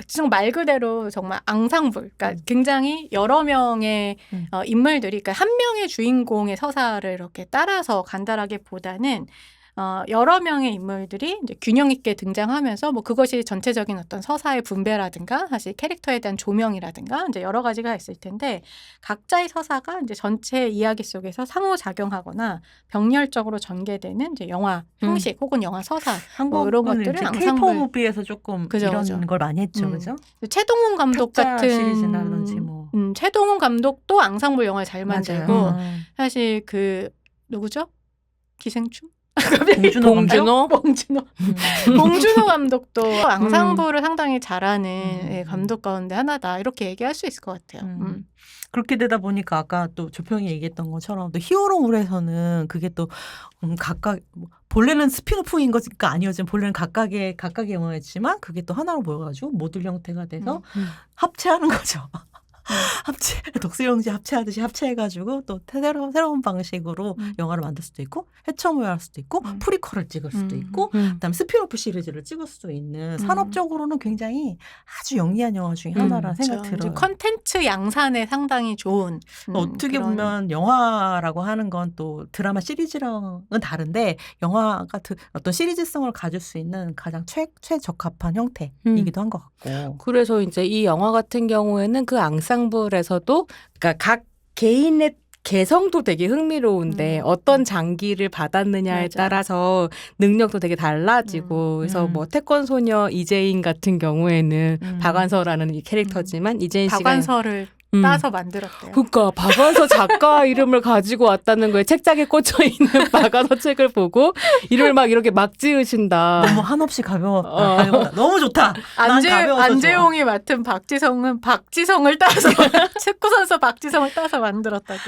지금 말 그대로 정말 앙상블, 그러니까 굉장히 여러 명의 인물들이, 그러니까 한 명의 주인공의 서사를 이렇게 따라서 간다라기보다는 여러 명의 인물들이 이제 균형 있게 등장하면서 뭐 그것이 전체적인 어떤 서사의 분배라든가 사실 캐릭터에 대한 조명이라든가 이제 여러 가지가 있을 텐데, 각자의 서사가 이제 전체 이야기 속에서 상호작용하거나 병렬적으로 전개되는 이제 영화 형식 혹은 영화 서사 뭐 이런 것들을
K-pop 무비에서 조금 이런
그죠.
걸 많이 했죠, 그죠?
최동훈 감독 같은
시리즈라든지 뭐.
최동훈 감독도 앙상블 영화를 잘 만들고
맞아요.
사실 그 누구죠? 기생충?
봉준호
봉준호 감독도 앙상블을 상당히 잘하는 감독 가운데 하나다, 이렇게 얘기할 수 있을 것 같아요.
그렇게 되다 보니까 아까 또 조평이 얘기했던 것처럼 또 히어로물에서는 그게 또 각각 본래는 스피노프인 것이니까 아니었지만 본래는 각각의 영화였지만 그게 또 하나로 모여가지고 모듈 형태가 돼서 합체하는 거죠. 덕수영지 합체하듯이 합체해가지고 또 새로운 방식으로 영화를 만들 수도 있고 해처모여 할 수도 있고 프리퀄을 찍을 수도 있고 그다음에 스피노프 시리즈를 찍을 수도 있는 산업적으로는 굉장히 아주 영리한 영화 중에 하나라는 생각이 들어요.
컨텐츠 양산에 상당히 좋은
어떻게 보면 영화라고 하는 건 또 드라마 시리즈랑은 다른데 영화 같은 어떤 시리즈성을 가질 수 있는 가장 최적합한 형태이기도 한 것 같고.
그래서 이제 이 영화 같은 경우에는 그 앙상블에서도 그러니까 각 개인의 개성도 되게 흥미로운데 어떤 장기를 받았느냐에
맞아.
따라서 능력도 되게 달라지고 그래서 뭐 태권 소녀 이재인 같은 경우에는 박완서라는 이 캐릭터지만 이재인 씨가
박완서를 따서 만들었대요.
그러니까 박완서 작가 이름을 가지고 왔다는 거에 책장에 꽂혀 있는 박완서 책을 보고 이름을 막 이렇게 막 지으신다.
너무 한없이 가벼웠다. 너무 좋다.
안재용이 맡은 박지성은 박지성을 따서 축구 선수 박지성을 따서 만들었다고.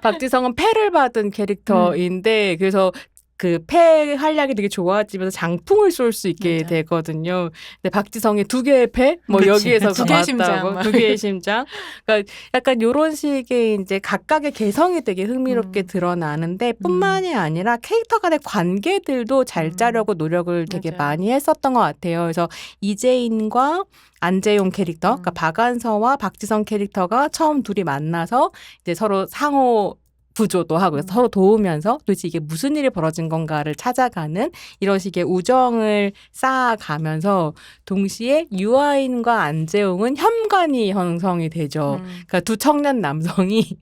박지성은 패를 받은 캐릭터인데 그래서 그 패 활약이 되게 좋아지면서 장풍을 쏠 수 있게
맞아.
되거든요. 근데 박지성의 두 개의 패, 뭐
그치,
여기에서
그치.
두 개의 심장
왔다고,
막.
두 개의 심장. 그러니까 약간 이런 식의 이제 각각의 개성이 되게 흥미롭게
음.
드러나는데 뿐만이 아니라 캐릭터 간의 관계들도 잘 짜려고 노력을 되게
맞아요.
많이 했었던 것 같아요. 그래서 이재인과 안재용 캐릭터, 그러니까 박완서와 박지성 캐릭터가 처음 둘이 만나서 이제 서로 상호 구조도 하고 서로 도우면서 도대체 이게 무슨 일이 벌어진 건가를 찾아가는 이런 식의 우정을 쌓아가면서 동시에 유아인과 안재용은 혐관이 형성이 되죠. 그러니까 두 청년 남성이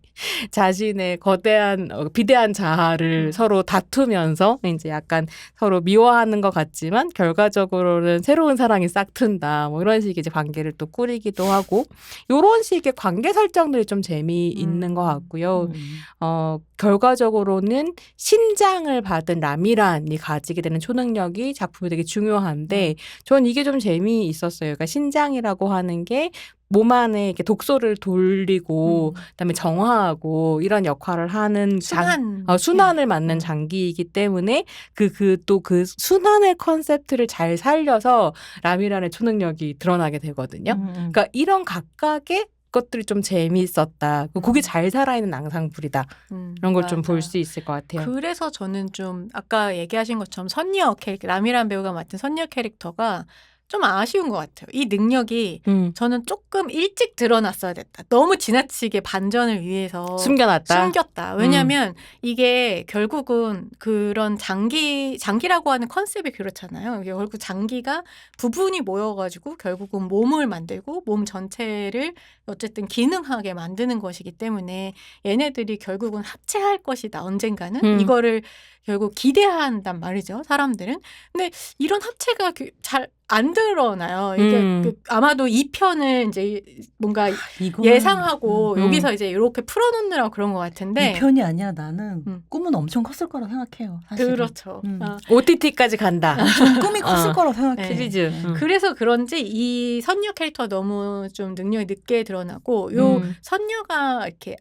자신의 거대한 비대한 자아를 서로 다투면서 이제 약간 서로 미워하는 것 같지만 결과적으로는 새로운 사랑이 싹튼다. 뭐 이런 식의 이제 관계를 또 꾸리기도 하고 이런 식의 관계 설정들이 좀 재미있는 것 같고요. 결과적으로는 신장을 받은 라미란이 가지게 되는 초능력이 작품에 되게 중요한데 전 이게 좀 재미있었어요. 그러니까 신장이라고 하는 게 몸 안에 이렇게 독소를 돌리고 그다음에 정화하고 이런 역할을 하는 순환을 맡는 장기이기 때문에 또 그 순환의 컨셉트를 잘 살려서 라미란의 초능력이 드러나게 되거든요. 그러니까 이런 각각의 것들이 좀 재미있었다. 곡이 잘 살아있는 앙상블이다. 이런 걸 좀 볼 수 있을 것 같아요.
그래서 저는 좀 아까 얘기하신 것처럼 선녀 캐릭터, 라미란 배우가 맡은 선녀 캐릭터가 좀 아쉬운 것 같아요. 이 능력이 저는 조금 일찍 드러났어야 됐다. 너무 지나치게 반전을 위해서 숨겼다. 왜냐하면 이게 결국은 그런 장기라고 하는 컨셉이 그렇잖아요. 이게 결국 장기가 부분이 모여가지고 결국은 몸을 만들고 몸 전체를 어쨌든 기능하게 만드는 것이기 때문에 얘네들이 결국은 합체할 것이다. 언젠가는 이거를 결국 기대한단 말이죠. 사람들은. 근데 이런 합체가 잘 안 드러나요. 이게 아마도 2편을 이제 뭔가 예상하고 여기서 이제 이렇게 풀어놓느라고 그런 것 같은데
2편이 아니야. 나는 꿈은 엄청 컸을 거라고 생각해요. 사실은.
그렇죠.
OTT까지 간다.
좀 꿈이 컸을 거라고 생각해.
시리즈.
그래서 그런지 이 선녀 캐릭터 너무 좀 능력이 늦게 드러나고 요 선녀가 이렇게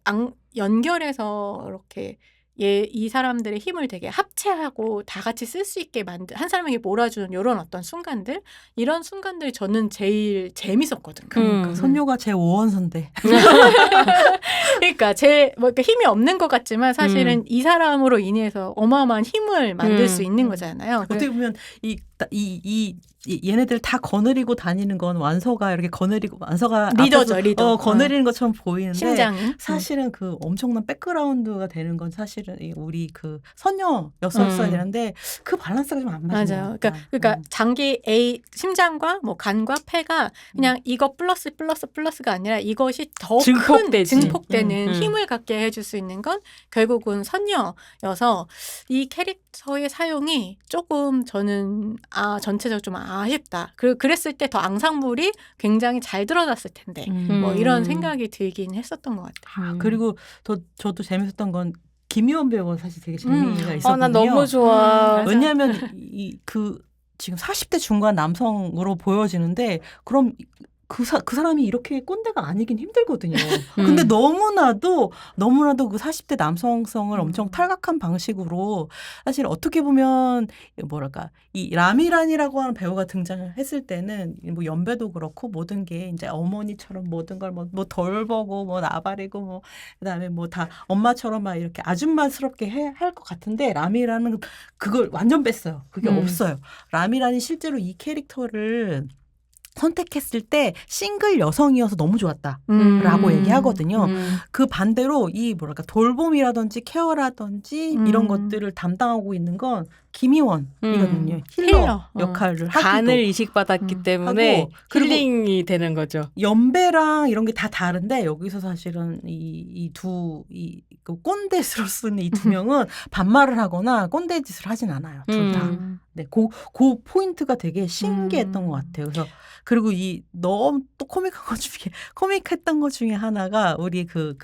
연결해서 이렇게 이 사람들의 힘을 되게 합체하고 다 같이 쓸 수 있게 한 사람에게 몰아주는 이런 어떤 순간들 이런 순간들이 저는 제일 재밌었거든요.
그러니까 선녀가 제 5원선대.
그러니까 이렇게 힘이 없는 것 같지만 사실은 이 사람으로 인해서 어마어마한 힘을 만들 수 있는 거잖아요.
어떻게 보면 얘네들 다 거느리고 다니는 건 완서가 이렇게 거느리고 완서가
리더죠, 리더.
거느리는 것처럼 보이는데
심장은
사실은 그 엄청난 백그라운드가 되는 건 사실은 우리 그 선녀였었어야 되는데 그 밸런스가 좀 안 맞아요.
맞아요. 그러니까 장기 A 심장과 뭐 간과 폐가 그냥 이거 플러스가 아니라 이것이 더 큰 증폭되는 힘을 갖게 해줄 수 있는 건 결국은 선녀여서 이 캐릭터의 사용이 조금 저는 전체적으로 좀 아쉽다. 그랬을 때 더 앙상블이 굉장히 잘 드러났을 텐데 뭐 이런 생각이 들긴 했었던 것 같아요.
그리고 저도 재밌었던 건 김희원 배우가 사실 되게 재미가 있었거든요.
나 너무 좋아.
왜냐하면 지금 40대 중반 남성으로 보여지는데 그럼 그 사람이 이렇게 꼰대가 아니긴 힘들거든요. 근데 너무나도 그 40대 남성성을 엄청 탈각한 방식으로 사실 어떻게 보면 뭐랄까 이 라미란이라고 하는 배우가 등장을 했을 때는 뭐 연배도 그렇고 모든 게 이제 어머니처럼 모든 걸 뭐 덜 보고 뭐 나발이고 뭐 그다음에 뭐 다 엄마처럼 막 이렇게 아줌마스럽게 할 것 같은데 라미란은 그걸 완전 뺐어요. 그게 없어요. 라미란이 실제로 이 캐릭터를 선택했을 때 싱글 여성이어서 너무 좋았다라고 얘기하거든요. 그 반대로 이 뭐랄까 돌봄이라든지 케어라든지 이런 것들을 담당하고 있는 건 김희원이거든요. 힐러 역할을 하기도.
간을 이식받았기 때문에
하고,
힐링이 되는 거죠.
연배랑 이런 게 다 다른데 여기서 사실은 그 꼰대스러 쓰는 이 두 명은 반말을 하거나 꼰대 짓을 하진 않아요. 둘 다. 네, 그 포인트가 되게 신기했던 것 같아요. 그래서 그리고 너무 또 코믹했던 것 중에 하나가 우리 그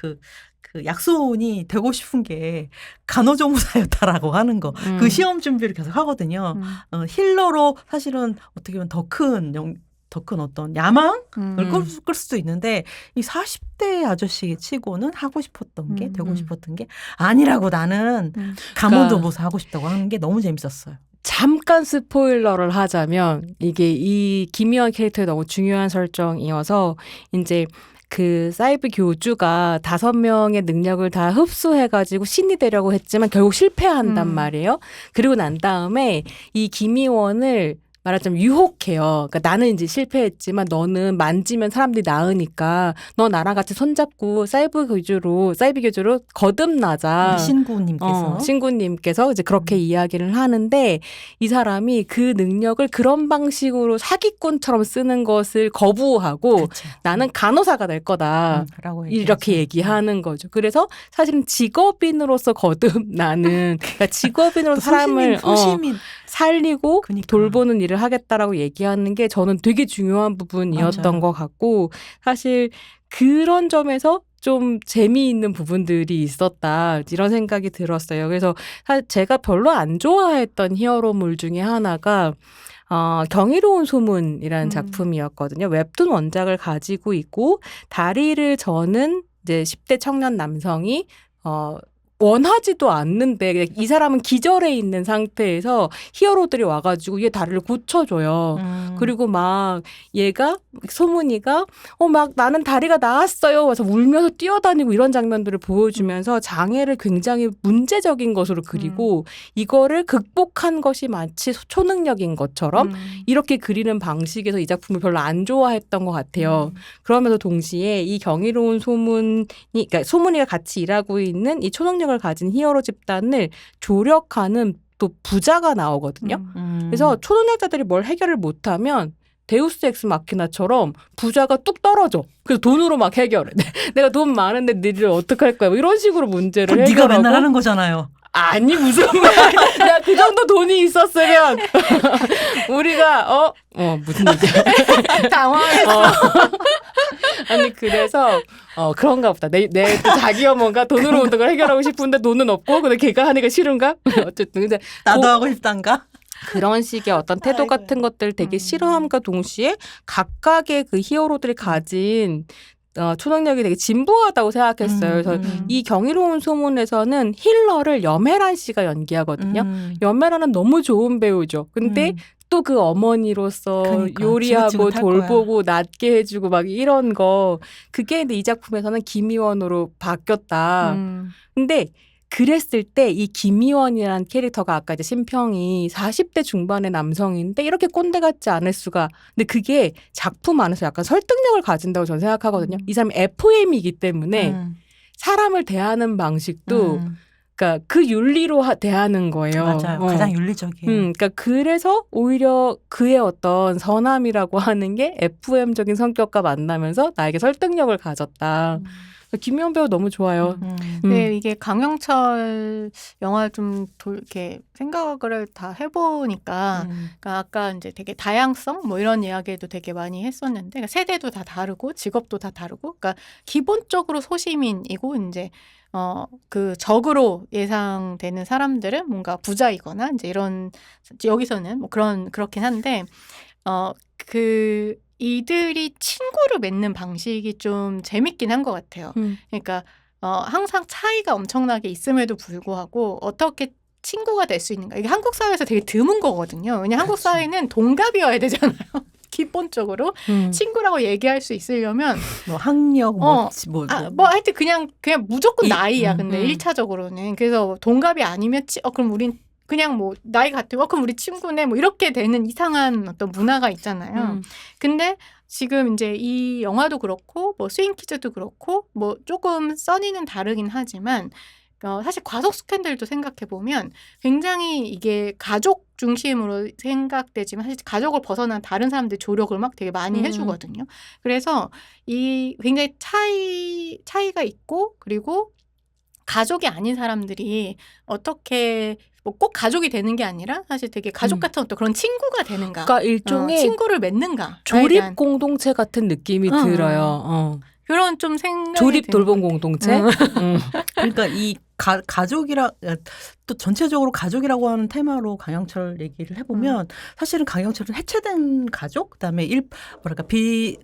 약소원이 되고 싶은 게 간호조무사였다라고 하는 거. 그 시험 준비를 계속 하거든요. 힐러로 사실은 어떻게 보면 더 큰 더 큰 어떤 야망을
음.
끌 수도 있는데 이 40대 아저씨 치고는 하고 싶었던 게 되고 싶었던 게 아니라고 나는 강원도 보사 하고 싶다고 하는 게 너무 재밌었어요.
잠깐 스포일러를 하자면 이게 이 김희원 캐릭터의 너무 중요한 설정이어서 이제 그 사이버 교주가 5명의 능력을 다 흡수해가지고 신이 되려고 했지만 결국 실패한단 말이에요. 그리고 난 다음에 이 김희원을 말하자면 유혹해요. 그러니까 나는 이제 실패했지만 너는 만지면 사람들이 나으니까 너 나랑 같이 손잡고 사이버 교주로 거듭나자. 신구님께서 이제 그렇게 이야기를 하는데 이 사람이 그 능력을 그런 방식으로 사기꾼처럼 쓰는 것을 거부하고
그쵸.
나는 간호사가 될 거다.
라고
이렇게 얘기하는 거죠. 그래서 사실은 직업인으로서 거듭나는 그러니까 직업인으로 사람을
소심이
살리고
그러니까.
돌보는 일을 하겠다라고 얘기하는 게 저는 되게 중요한 부분이었던
맞아요.
것 같고 사실 그런 점에서 좀 재미있는 부분들이 있었다 이런 생각이 들었어요. 그래서 사실 제가 별로 안 좋아했던 히어로물 중에 하나가 경이로운 소문이라는 작품이었거든요. 웹툰 원작을 가지고 있고 다리를 저는 이제 10대 청년 남성이 원하지도 않는데 이 사람은 기절해 있는 상태에서 히어로들이 와가지고 얘 다리를 고쳐줘요. 그리고 막 얘가 소문이가 막 나는 다리가 나았어요. 그래서 울면서 뛰어다니고 이런 장면들을 보여주면서 장애를 굉장히 문제적인 것으로 그리고 이거를 극복한 것이 마치 초능력인 것처럼 이렇게 그리는 방식에서 이 작품을 별로 안 좋아했던 것 같아요. 그러면서 동시에 이 경이로운 그러니까 소문이가 같이 일하고 있는 이 초능력을 가진 히어로 집단을 조력하는 또 부자가 나오거든요. 그래서 초능력자들이 뭘 해결을 못하면 데우스 엑스 마키나처럼 부자가 뚝 떨어져. 그래서 돈으로 막 해결해. 내가 돈 많은데 너희들 어떡할 거야. 뭐 이런 식으로 문제를 해결하고.
네가 맨날 하는 거잖아요.
아니 무슨 말이야. 내가 그 정도 돈이 있었으면 우리가 무슨 얘기야.
당황했어.
아니 그래서 그런가 보다. 내 자기 어머니가 돈으로 모든 걸 해결하고 싶은데 돈은 없고 근데 걔가 하니까 싫은가? 어쨌든 근데
나도 하고 싶단가?
그런 식의 어떤 태도 같은 것들 되게 싫어함과 동시에 각각의 그 히어로들이 가진 초능력이 되게 진부하다고 생각했어요. 그래서 이 경이로운 소문에서는 힐러를 염혜란 씨가 연기하거든요. 염혜란은 너무 좋은 배우죠. 근데 또 그 어머니로서
그러니까,
요리하고 돌보고
거야.
낫게 해주고 막 이런 거 그게 근데 이 작품에서는 김희원으로 바뀌었다. 근데 그랬을 때 이 김희원이라는 캐릭터가 아까 이제 심평이 40대 중반의 남성인데 이렇게 꼰대 같지 않을 수가. 근데 그게 작품 안에서 약간 설득력을 가진다고 저는 생각하거든요. 이 사람이 FM이기 때문에 사람을 대하는 방식도 그러니까 그 윤리로 대하는 거예요.
맞아요. 가장 윤리적이에요.
그러니까 그래서 오히려 그의 어떤 선함이라고 하는 게 FM적인 성격과 만나면서 나에게 설득력을 가졌다. 김희원 배우 너무 좋아요.
네, 이게 강영철 영화 좀 이렇게 생각을 다 해보니까, 그러니까 아까 이제 되게 다양성 뭐 이런 이야기도 되게 많이 했었는데, 그러니까 세대도 다 다르고 직업도 다 다르고, 그러니까 기본적으로 소시민이고 이제 그 적으로 예상되는 사람들은 뭔가 부자이거나 이제 이런 여기서는 뭐 그렇긴 한데 이들이 친구를 맺는 방식이 좀 재밌긴 한 것 같아요. 그러니까 항상 차이가 엄청나게 있음에도 불구하고 어떻게 친구가 될 수 있는가. 이게 한국 사회에서 되게 드문 거거든요. 왜냐하면 한국 사회는 동갑이어야 되잖아요. 기본적으로 친구라고 얘기할 수 있으려면
뭐 학력 뭐
하여튼 그냥 무조건 나이야. 근데 1차적으로는 그래서 동갑이 아니면 그럼 우린 그냥 뭐 나이 같아요. 그럼 우리 친구네 뭐 이렇게 되는 이상한 어떤 문화가 있잖아요. 근데 지금 이제 이 영화도 그렇고 뭐 스윙키즈도 그렇고 뭐 조금 써니는 다르긴 하지만 사실 과속 스캔들도 생각해 보면 굉장히 이게 가족 중심으로 생각되지만 사실 가족을 벗어난 다른 사람들 조력을 막 되게 많이 해주거든요. 그래서 이 굉장히 차이가 있고 그리고 가족이 아닌 사람들이 어떻게 뭐 꼭 가족이 되는 게 아니라 사실 되게 가족 같은 어떤 그런 친구가 되는가.
그러니까 일종의
친구를 맺는가.
조립 공동체 같은 느낌이 들어요.
그런 좀 생각이
조립 돌봄 공동체.
그러니까 이 가족이라 또 전체적으로 가족이라고 하는 테마로 강영철 얘기를 해보면 사실은 강영철은 해체된 가족, 그다음에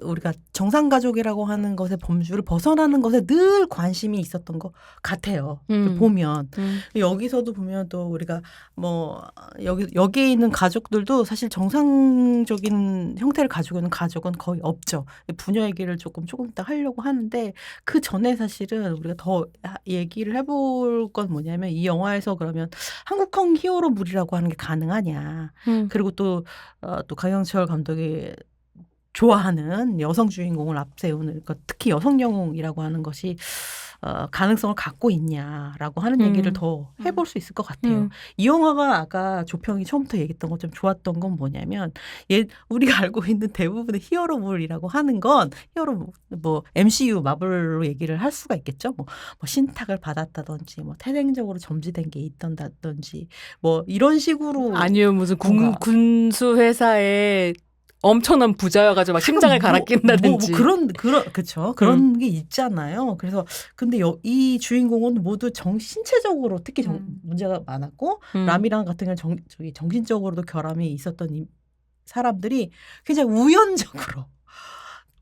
우리가 정상 가족이라고 하는 것의 범주를 벗어나는 것에 늘 관심이 있었던 것 같아요. 보면 여기서도 보면 또 우리가 뭐 여기에 있는 가족들도 사실 정상적인 형태를 가지고 있는 가족은 거의 없죠. 부녀 얘기를 조금 이따 하려고 하는데 그 전에 사실은 우리가 더 얘기를 해볼 건 뭐냐면 이 영화에서 그러면 한국형 히어로물이라고 하는 게 가능하냐. 그리고 또 강영철 감독이 좋아하는 여성 주인공을 앞세우는 그러니까 특히 여성 영웅이라고 하는 것이 가능성을 갖고 있냐라고 하는 얘기를 더 해볼 수 있을 것 같아요. 이 영화가 아까 조평이 처음부터 얘기했던 것 좀 좋았던 건 뭐냐면 우리가 알고 있는 대부분의 히어로물이라고 하는 건 뭐 MCU 마블로 얘기를 할 수가 있겠죠. 뭐 신탁을 받았다든지 뭐 태생적으로 점지된 게 있던다든지 뭐 이런 식으로
아니요 무슨 군수 회사에 엄청난 부자여가지고 막 심장을 갈아 낀다든지
그렇죠. 그런 게 있잖아요. 그래서 근데 이 주인공은 모두 신체적으로 특히 문제가 많았고 람이랑 같은 경우는 정신적으로도 결함이 있었던 이 사람들이 굉장히 우연적으로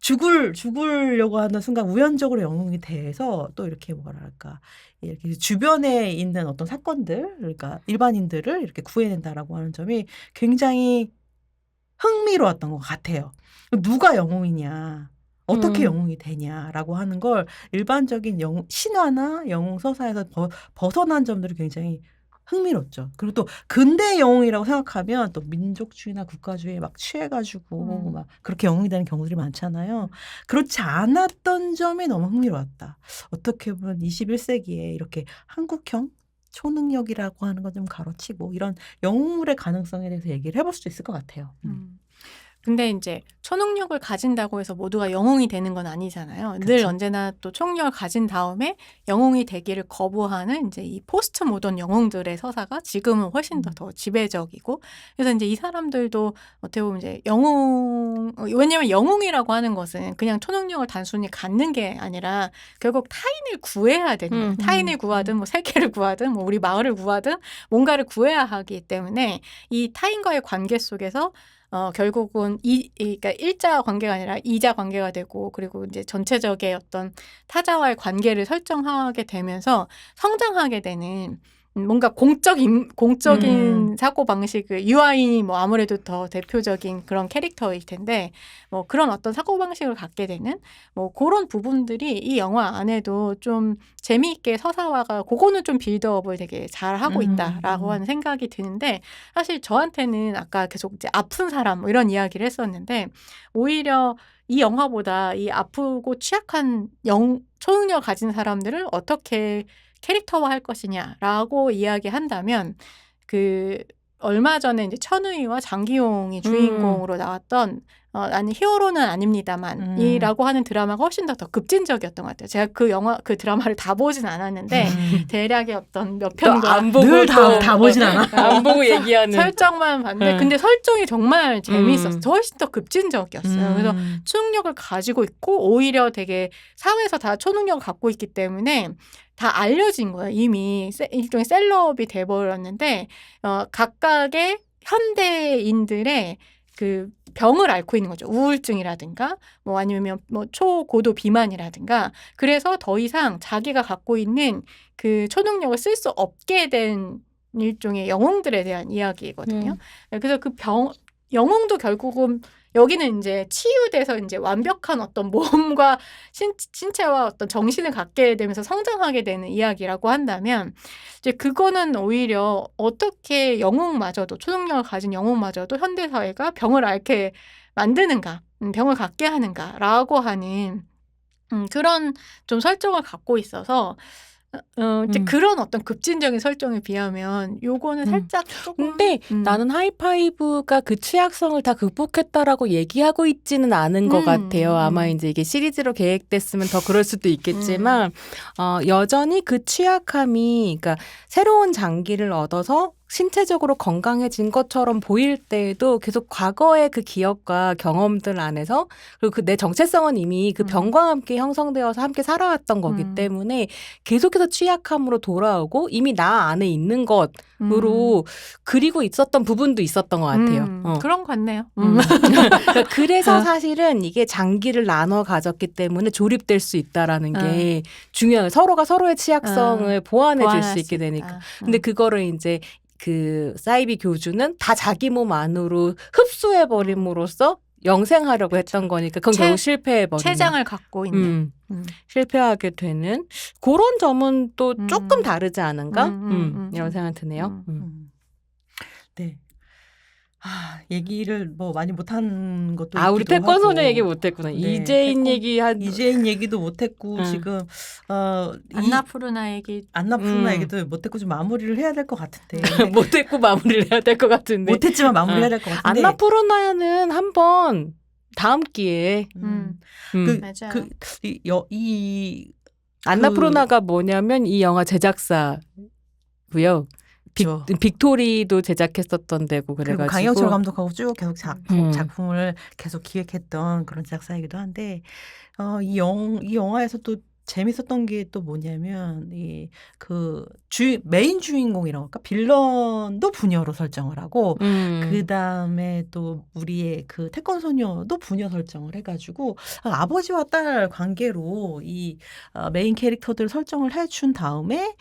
죽으려고 하는 순간 우연적으로 영웅이 돼서 또 이렇게 뭐랄까 이렇게 주변에 있는 어떤 사건들 그러니까 일반인들을 이렇게 구해낸다라고 하는 점이 굉장히 흥미로웠던 것 같아요. 누가 영웅이냐, 어떻게 영웅이 되냐라고 하는 걸 일반적인 신화나 영웅 서사에서 벗어난 점들이 굉장히 흥미롭죠. 그리고 또 근대 영웅이라고 생각하면 또 민족주의나 국가주의에 막 취해가지고 막 그렇게 영웅이 되는 경우들이 많잖아요. 그렇지 않았던 점이 너무 흥미로웠다. 어떻게 보면 21세기에 이렇게 한국형 초능력이라고 하는 거 좀 가로치고 이런 영웅물의 가능성에 대해서 얘기를 해볼 수도 있을 것 같아요.
근데 이제 초능력을 가진다고 해서 모두가 영웅이 되는 건 아니잖아요.
그쵸.
늘 언제나 또 초능력을 가진 다음에 영웅이 되기를 거부하는 이제 이 포스트 모던 영웅들의 서사가 지금은 훨씬 더 지배적이고 그래서 이제 이 사람들도 어떻게 보면 이제 왜냐면 영웅이라고 하는 것은 그냥 초능력을 단순히 갖는 게 아니라 결국 타인을 구해야 되는 거예요. 타인을 구하든 뭐 세계를 구하든 뭐 우리 마을을 구하든 뭔가를 구해야 하기 때문에 이 타인과의 관계 속에서 결국은 그러니까 일자 관계가 아니라 이자 관계가 되고 그리고 이제 전체적인 어떤 타자와의 관계를 설정하게 되면서 성장하게 되는 뭔가 공적인 사고 방식을 유아인이 뭐 아무래도 더 대표적인 그런 캐릭터일 텐데 뭐 그런 어떤 사고 방식을 갖게 되는 뭐 그런 부분들이 이 영화 안에도 좀 재미있게 서사화가 그거는 좀 빌드업을 되게 잘 하고 있다라고 하는 생각이 드는데 사실 저한테는 아까 계속 이제 아픈 사람 뭐 이런 이야기를 했었는데 오히려 이 영화보다 이 아프고 취약한 초능력 가진 사람들을 어떻게 캐릭터화할 것이냐라고 이야기한다면 얼마 전에 이제 천우희와 장기용이 주인공으로 나왔던 나는 히어로는 아닙니다만이라고 하는 드라마가 훨씬 더 급진적이었던 것 같아요. 제가 그 드라마를 다 보진 않았는데 대략의 어떤 몇 편과
안 보고
늘 다 보진 않아.
안 보고 얘기하는
설정만 봤는데 근데 설정이 정말 재미있었어요. 훨씬 더 급진적이었어요. 그래서 초능력을 가지고 있고 오히려 되게 사회에서 다 초능력을 갖고 있기 때문에 다 알려진 거예요. 이미 일종의 셀럽이 돼버렸는데 각각의 현대인들의 그 병을 앓고 있는 거죠. 우울증이라든가 뭐 아니면 뭐 초고도 비만이라든가 그래서 더 이상 자기가 갖고 있는 그 초능력을 쓸 수 없게 된 일종의 영웅들에 대한 이야기거든요. 그래서 그 영웅도 결국은 여기는 이제 치유돼서 이제 완벽한 어떤 몸과 신체와 어떤 정신을 갖게 되면서 성장하게 되는 이야기라고 한다면 이제 그거는 오히려 어떻게 영웅마저도 초능력을 가진 영웅마저도 현대 사회가 병을 앓게 만드는가, 병을 갖게 하는가라고 하는 그런 좀 설정을 갖고 있어서 이제 그런 어떤 급진적인 설정에 비하면 요거는 살짝 조금
근데 나는 하이파이브가 그 취약성을 다 극복했다라고 얘기하고 있지는 않은 것 같아요. 아마 이제 이게 시리즈로 계획됐으면 더 그럴 수도 있겠지만 여전히 그 취약함이 그러니까 새로운 장기를 얻어서 신체적으로 건강해진 것처럼 보일 때에도 계속 과거의 그 기억과 경험들 안에서 그리고 그 내 정체성은 이미 그 병과 함께 형성되어서 함께 살아왔던 거기 때문에 계속해서 취약함으로 돌아오고 이미 나 안에 있는 것으로 그리고 있었던 부분도 있었던 것 같아요.
그런 것 같네요.
그래서 사실은 이게 장기를 나눠 가졌기 때문에 조립될 수 있다라는 게 중요해요. 서로가 서로의 취약성을 보완해 줄 수 있게 되니까. 근데 그거를 이제 그 사이비 교주는 다 자기 몸 안으로 흡수해 버림으로써 영생하려고 했던 거니까 그건 결국 실패해 버리는.
체장을 갖고 있는.
실패하게 되는 그런 점은 또 조금 다르지 않은가? 이런 생각이 드네요.
네. 얘기를 뭐 많이 못한 것도
우리
있기도
태권 소녀
하고.
얘기 못했구나.
네,
이재인
얘기도 못했고 지금
안나푸르나 얘기
안나푸르나 얘기도 못했고 좀 마무리를 해야 될 것 같은데
못했고 마무리를 해야 될 것 같은데
못했지만 마무리해야 될 것 같은데
안나푸르나는 한번 다음 기회에
맞아요.
안나푸르나가 뭐냐면 이 영화 제작사고요. 빅토리도 제작했었던 데고 그래가지고
그리고 강영철 감독하고 쭉 계속 작품을 계속 기획했던 그런 제작사이기도 한데 이 영화에서 또 재밌었던 게 또 뭐냐면 메인 주인공이라고 할까 빌런도 부녀로 설정을 하고 그 다음에 또 우리의 그 태권 소녀도 부녀 설정을 해가지고 아버지와 딸 관계로 이 메인 캐릭터들 설정을 해준 다음에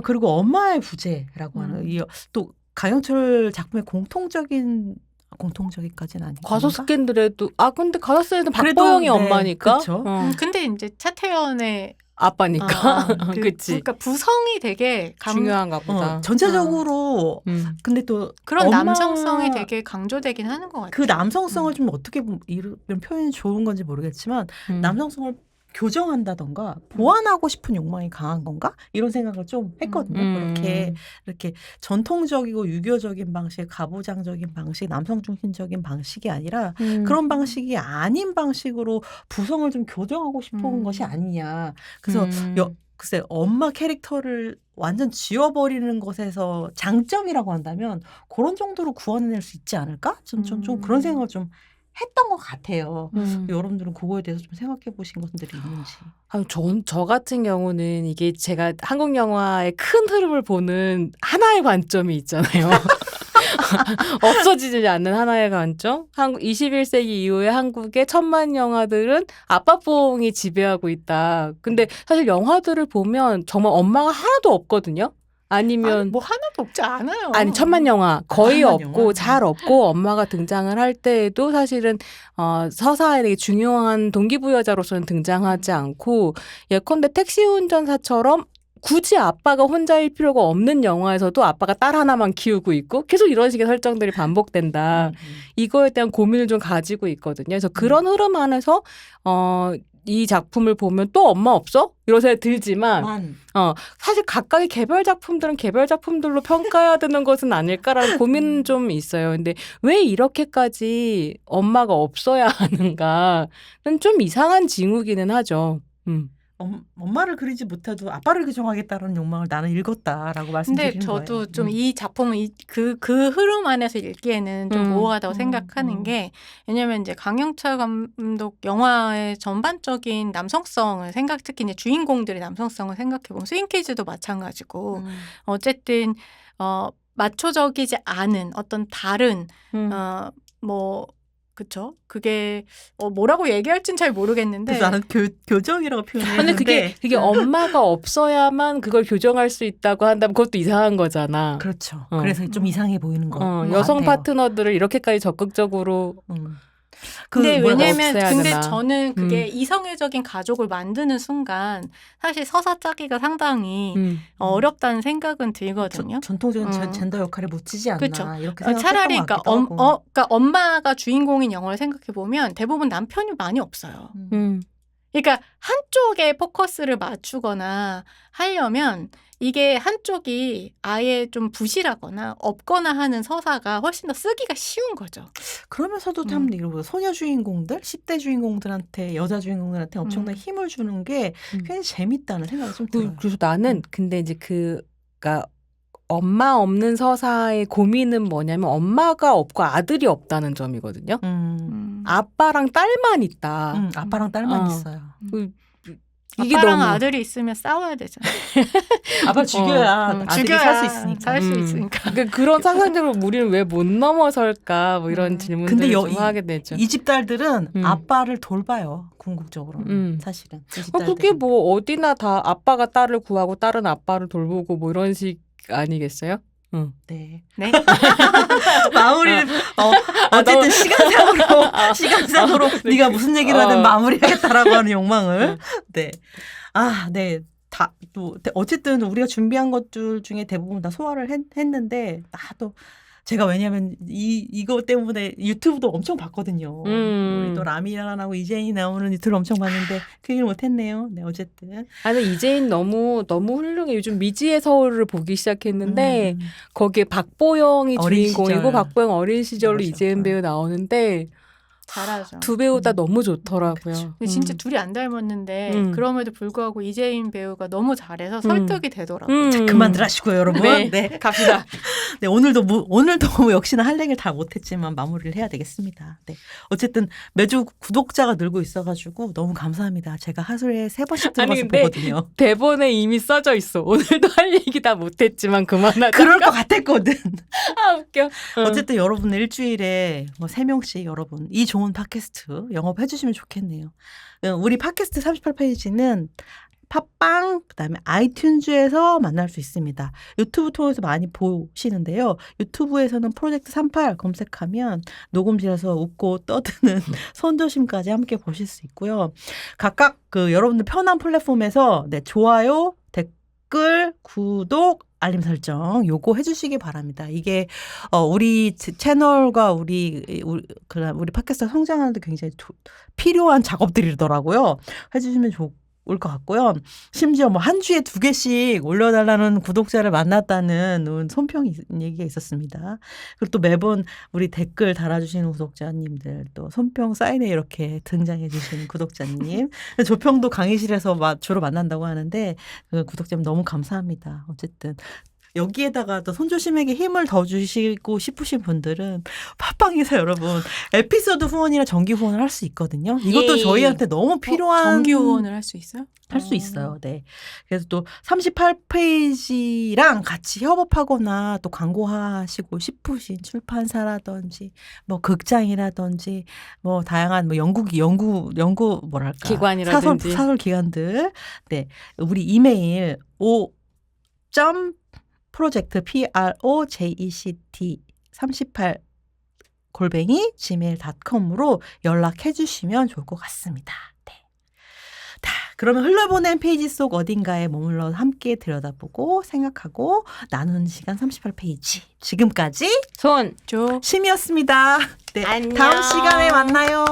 그리고 엄마의 부재라고 하는 또 강영철 작품의 공통적인까지는 아니고
과소스캔들에도 근데 과소스캔들은 박보영이 엄마니까.
그렇죠.
근데 이제 차태현의
아빠니까. 그치.
그러니까 부성이 되게
중요한가 보다.
전체적으로 근데 또
그런 남성성이 되게 강조되긴 하는 것 같아요.
그 남성성을 좀 어떻게 보면 이런 표현이 좋은 건지 모르겠지만 남성성을 교정한다던가 보완하고 싶은 욕망이 강한 건가? 이런 생각을 좀 했거든요. 이렇게 전통적이고 유교적인 방식, 가부장적인 방식, 남성 중심적인 방식이 아니라 그런 방식이 아닌 방식으로 부성을 좀 교정하고 싶은 것이 아니냐. 그래서 글쎄 엄마 캐릭터를 완전 지워버리는 것에서 장점이라고 한다면 그런 정도로 구원해낼 수 있지 않을까? 좀 그런 생각을 좀 했던 것 같아요. 여러분들은 그거에 대해서 좀 생각해 보신 것들이 있는지.
저 같은 경우는 이게 제가 한국 영화의 큰 흐름을 보는 하나의 관점이 있잖아요. 없어지지 않는 하나의 관점. 21세기 이후에 한국의 천만 영화들은 아빠뽕이 지배하고 있다. 근데 사실 영화들을 보면 정말 엄마가 하나도 없거든요. 아니면
뭐 하나도 없지 않아요.
아니 천만 영화 거의
천만
없고
영화.
잘 없고 엄마가 등장을 할 때에도 사실은 서사에 되게 중요한 동기부여자로서는 등장하지 않고 예컨대 택시 운전사처럼 굳이 아빠가 혼자일 필요가 없는 영화에서도 아빠가 딸 하나만 키우고 있고 계속 이런 식의 설정들이 반복된다. 이거에 대한 고민을 좀 가지고 있거든요. 그래서 그런 흐름 안에서 이 작품을 보면 또 엄마 없어? 이런 생각이 들지만 사실 각각의 개별 작품들은 개별 작품들로 평가해야 되는 것은 아닐까라는 고민은 좀 있어요. 근데 왜 이렇게까지 엄마가 없어야 하는가는 좀 이상한 징후기는 하죠.
엄마를 그리지 못해도 아빠를 교정하겠다는 욕망을 나는 읽었다라고 말씀드리는 거예요.
근데 저도 좀 이 작품은 그 흐름 안에서 읽기에는 좀 모호하다고 생각하는 게 왜냐면 이제 강영철 감독 영화의 전반적인 남성성을 특히 이제 주인공들의 남성성을 생각해보면 스윙키즈도 마찬가지고 어쨌든 마초적이지 않은 어떤 다른 그쵸? 그게 뭐라고 얘기할진 잘 모르겠는데.
그래서 나는 교정이라고 표현했는데.
근데 그게 엄마가 없어야만 그걸 교정할 수 있다고 한다면 그것도 이상한 거잖아.
그렇죠. 그래서 좀 이상해 보이는 거.
여성 파트너들을 이렇게까지 적극적으로.
근데 왜냐면 근데
되나.
저는 그게 이성애적인 가족을 만드는 순간 사실 서사 짜기가 상당히 어렵다는 생각은 들거든요.
전통적인 젠더 역할에 묻히지 않나.
그쵸.
이렇게 생각했던
차라리
것 같기도 하고.
그러니까 엄마가 주인공인 영화를 생각해 보면 대부분 남편이 많이 없어요. 그러니까 한쪽에 포커스를 맞추거나 하려면 이게 한쪽이 아예 좀 부실하거나 없거나 하는 서사가 훨씬 더 쓰기가 쉬운 거죠.
그러면서도 참 소녀 주인공들, 10대 주인공들한테 여자 주인공들한테 엄청난 힘을 주는 게 굉장히 재밌다는 생각이 좀 들어요.
그래서 나는 근데 이제 그러니까 엄마 없는 서사의 고민은 뭐냐면 엄마가 없고 아들이 없다는 점이거든요. 아빠랑 딸만 있다.
아빠랑 딸만
어.
있어요.
이게
아빠랑
너무
아들이 있으면 싸워야 되잖아.
아빠 죽여야 아들이 살 수 있으니까.
살 수 있으니까.
그런 상상적으로 우리는 왜 못 넘어설까 뭐 이런 질문들을
근데
좀 하게 되죠.
이 집 딸들은
음.
아빠를 돌봐요. 궁극적으로는 사실은. 이 집
그게
딸들은.
뭐 어디나 다 아빠가 딸을 구하고 딸은 아빠를 돌보고 뭐 이런 식 아니겠어요? 응.
네.
네.
마무리를 어쨌든 시간상으로 네가 무슨 얘기를 하든 마무리하겠다라고 하는 욕망을 네. 네. 다 또 어쨌든 우리가 준비한 것들 중에 대부분 다 소화를 했는데 나도 제가 왜냐면 이거 때문에 유튜브도 엄청 봤거든요. 우리 또 라미라하고 이재인이 나오는 유튜브를 엄청 봤는데 그 얘기를 못했네요. 네, 어쨌든.
아니 이재인 너무 훌륭해. 요즘 미지의 서울을 보기 시작했는데 거기에 박보영이
어린
주인공이고
시절.
박보영 어린 시절로
나오셨죠.
이재인 배우 나오는데
잘하죠.
두 배우 다 너무 좋더라고요.
근데 진짜 둘이 안 닮았는데 그럼에도 불구하고 이재인 배우가 너무 잘해서 설득이 되더라고요.
자, 그만들 하시고요, 여러분.
네, 갑시다.
네, 오늘도 역시나 할 얘기를 다 못했지만 마무리를 해야 되겠습니다. 네, 어쨌든 매주 구독자가 늘고 있어가지고 너무 감사합니다. 제가 하루에 3번씩 들어가서
근데
보거든요.
대본에 이미 써져 있어. 오늘도 할 얘기 다 못했지만 그만하자.
그럴 것 같았거든.
아 웃겨.
어쨌든 여러분 일주일에 3명씩 여러분 이 좋은 팟캐스트 영업해 주시면 좋겠네요. 우리 팟캐스트 38페이지는 팟빵 그다음에 아이튠즈에서 만날 수 있습니다. 유튜브 통해서 많이 보시는데요. 유튜브에서는 프로젝트 38 검색하면 녹음실에서 웃고 떠드는 손조심까지 함께 보실 수 있고요. 각각 여러분들 편한 플랫폼에서 좋아요, 댓글, 구독, 알림 설정 요거 해주시기 바랍니다. 이게 우리 채널과 우리 팟캐스트 성장하는 데 굉장히 필요한 작업들이더라고요. 해주시면 좋을 것 같고요. 심지어 한 주에 2개씩 올려달라는 구독자를 만났다는 손평 얘기가 있었습니다. 그리고 또 매번 우리 댓글 달아주시는 구독자님들 또 손평 사인회 이렇게 등장해 주시는 구독자님 조평도 강의실에서 주로 만난다고 하는데 구독자님 너무 감사합니다. 어쨌든 여기에다가 또 손조심에게 힘을 더 주시고 싶으신 분들은 팟빵에서 여러분 에피소드 후원이나 정기 후원을 할 수 있거든요. 이것도 저희한테 너무 필요한
정기 후원을 할 수 있어요?
할 수 있어요. 네. 그래서 또 38페이지랑 같이 협업하거나 또 광고하시고 싶으신 출판사라든지 뭐 극장이라든지 뭐 다양한 뭐 연구 뭐랄까
기관이라든지
사설 기관들 네. 우리 이메일 project project 38 gmail.com으로 연락해 주시면 좋을 것 같습니다. 네. 그러면 흘러보낸 페이지 속 어딘가에 머물러 함께 들여다보고 생각하고 나누는 시간 38페이지. 지금까지
손
심이었습니다. 네,
안녕.
다음 시간에 만나요.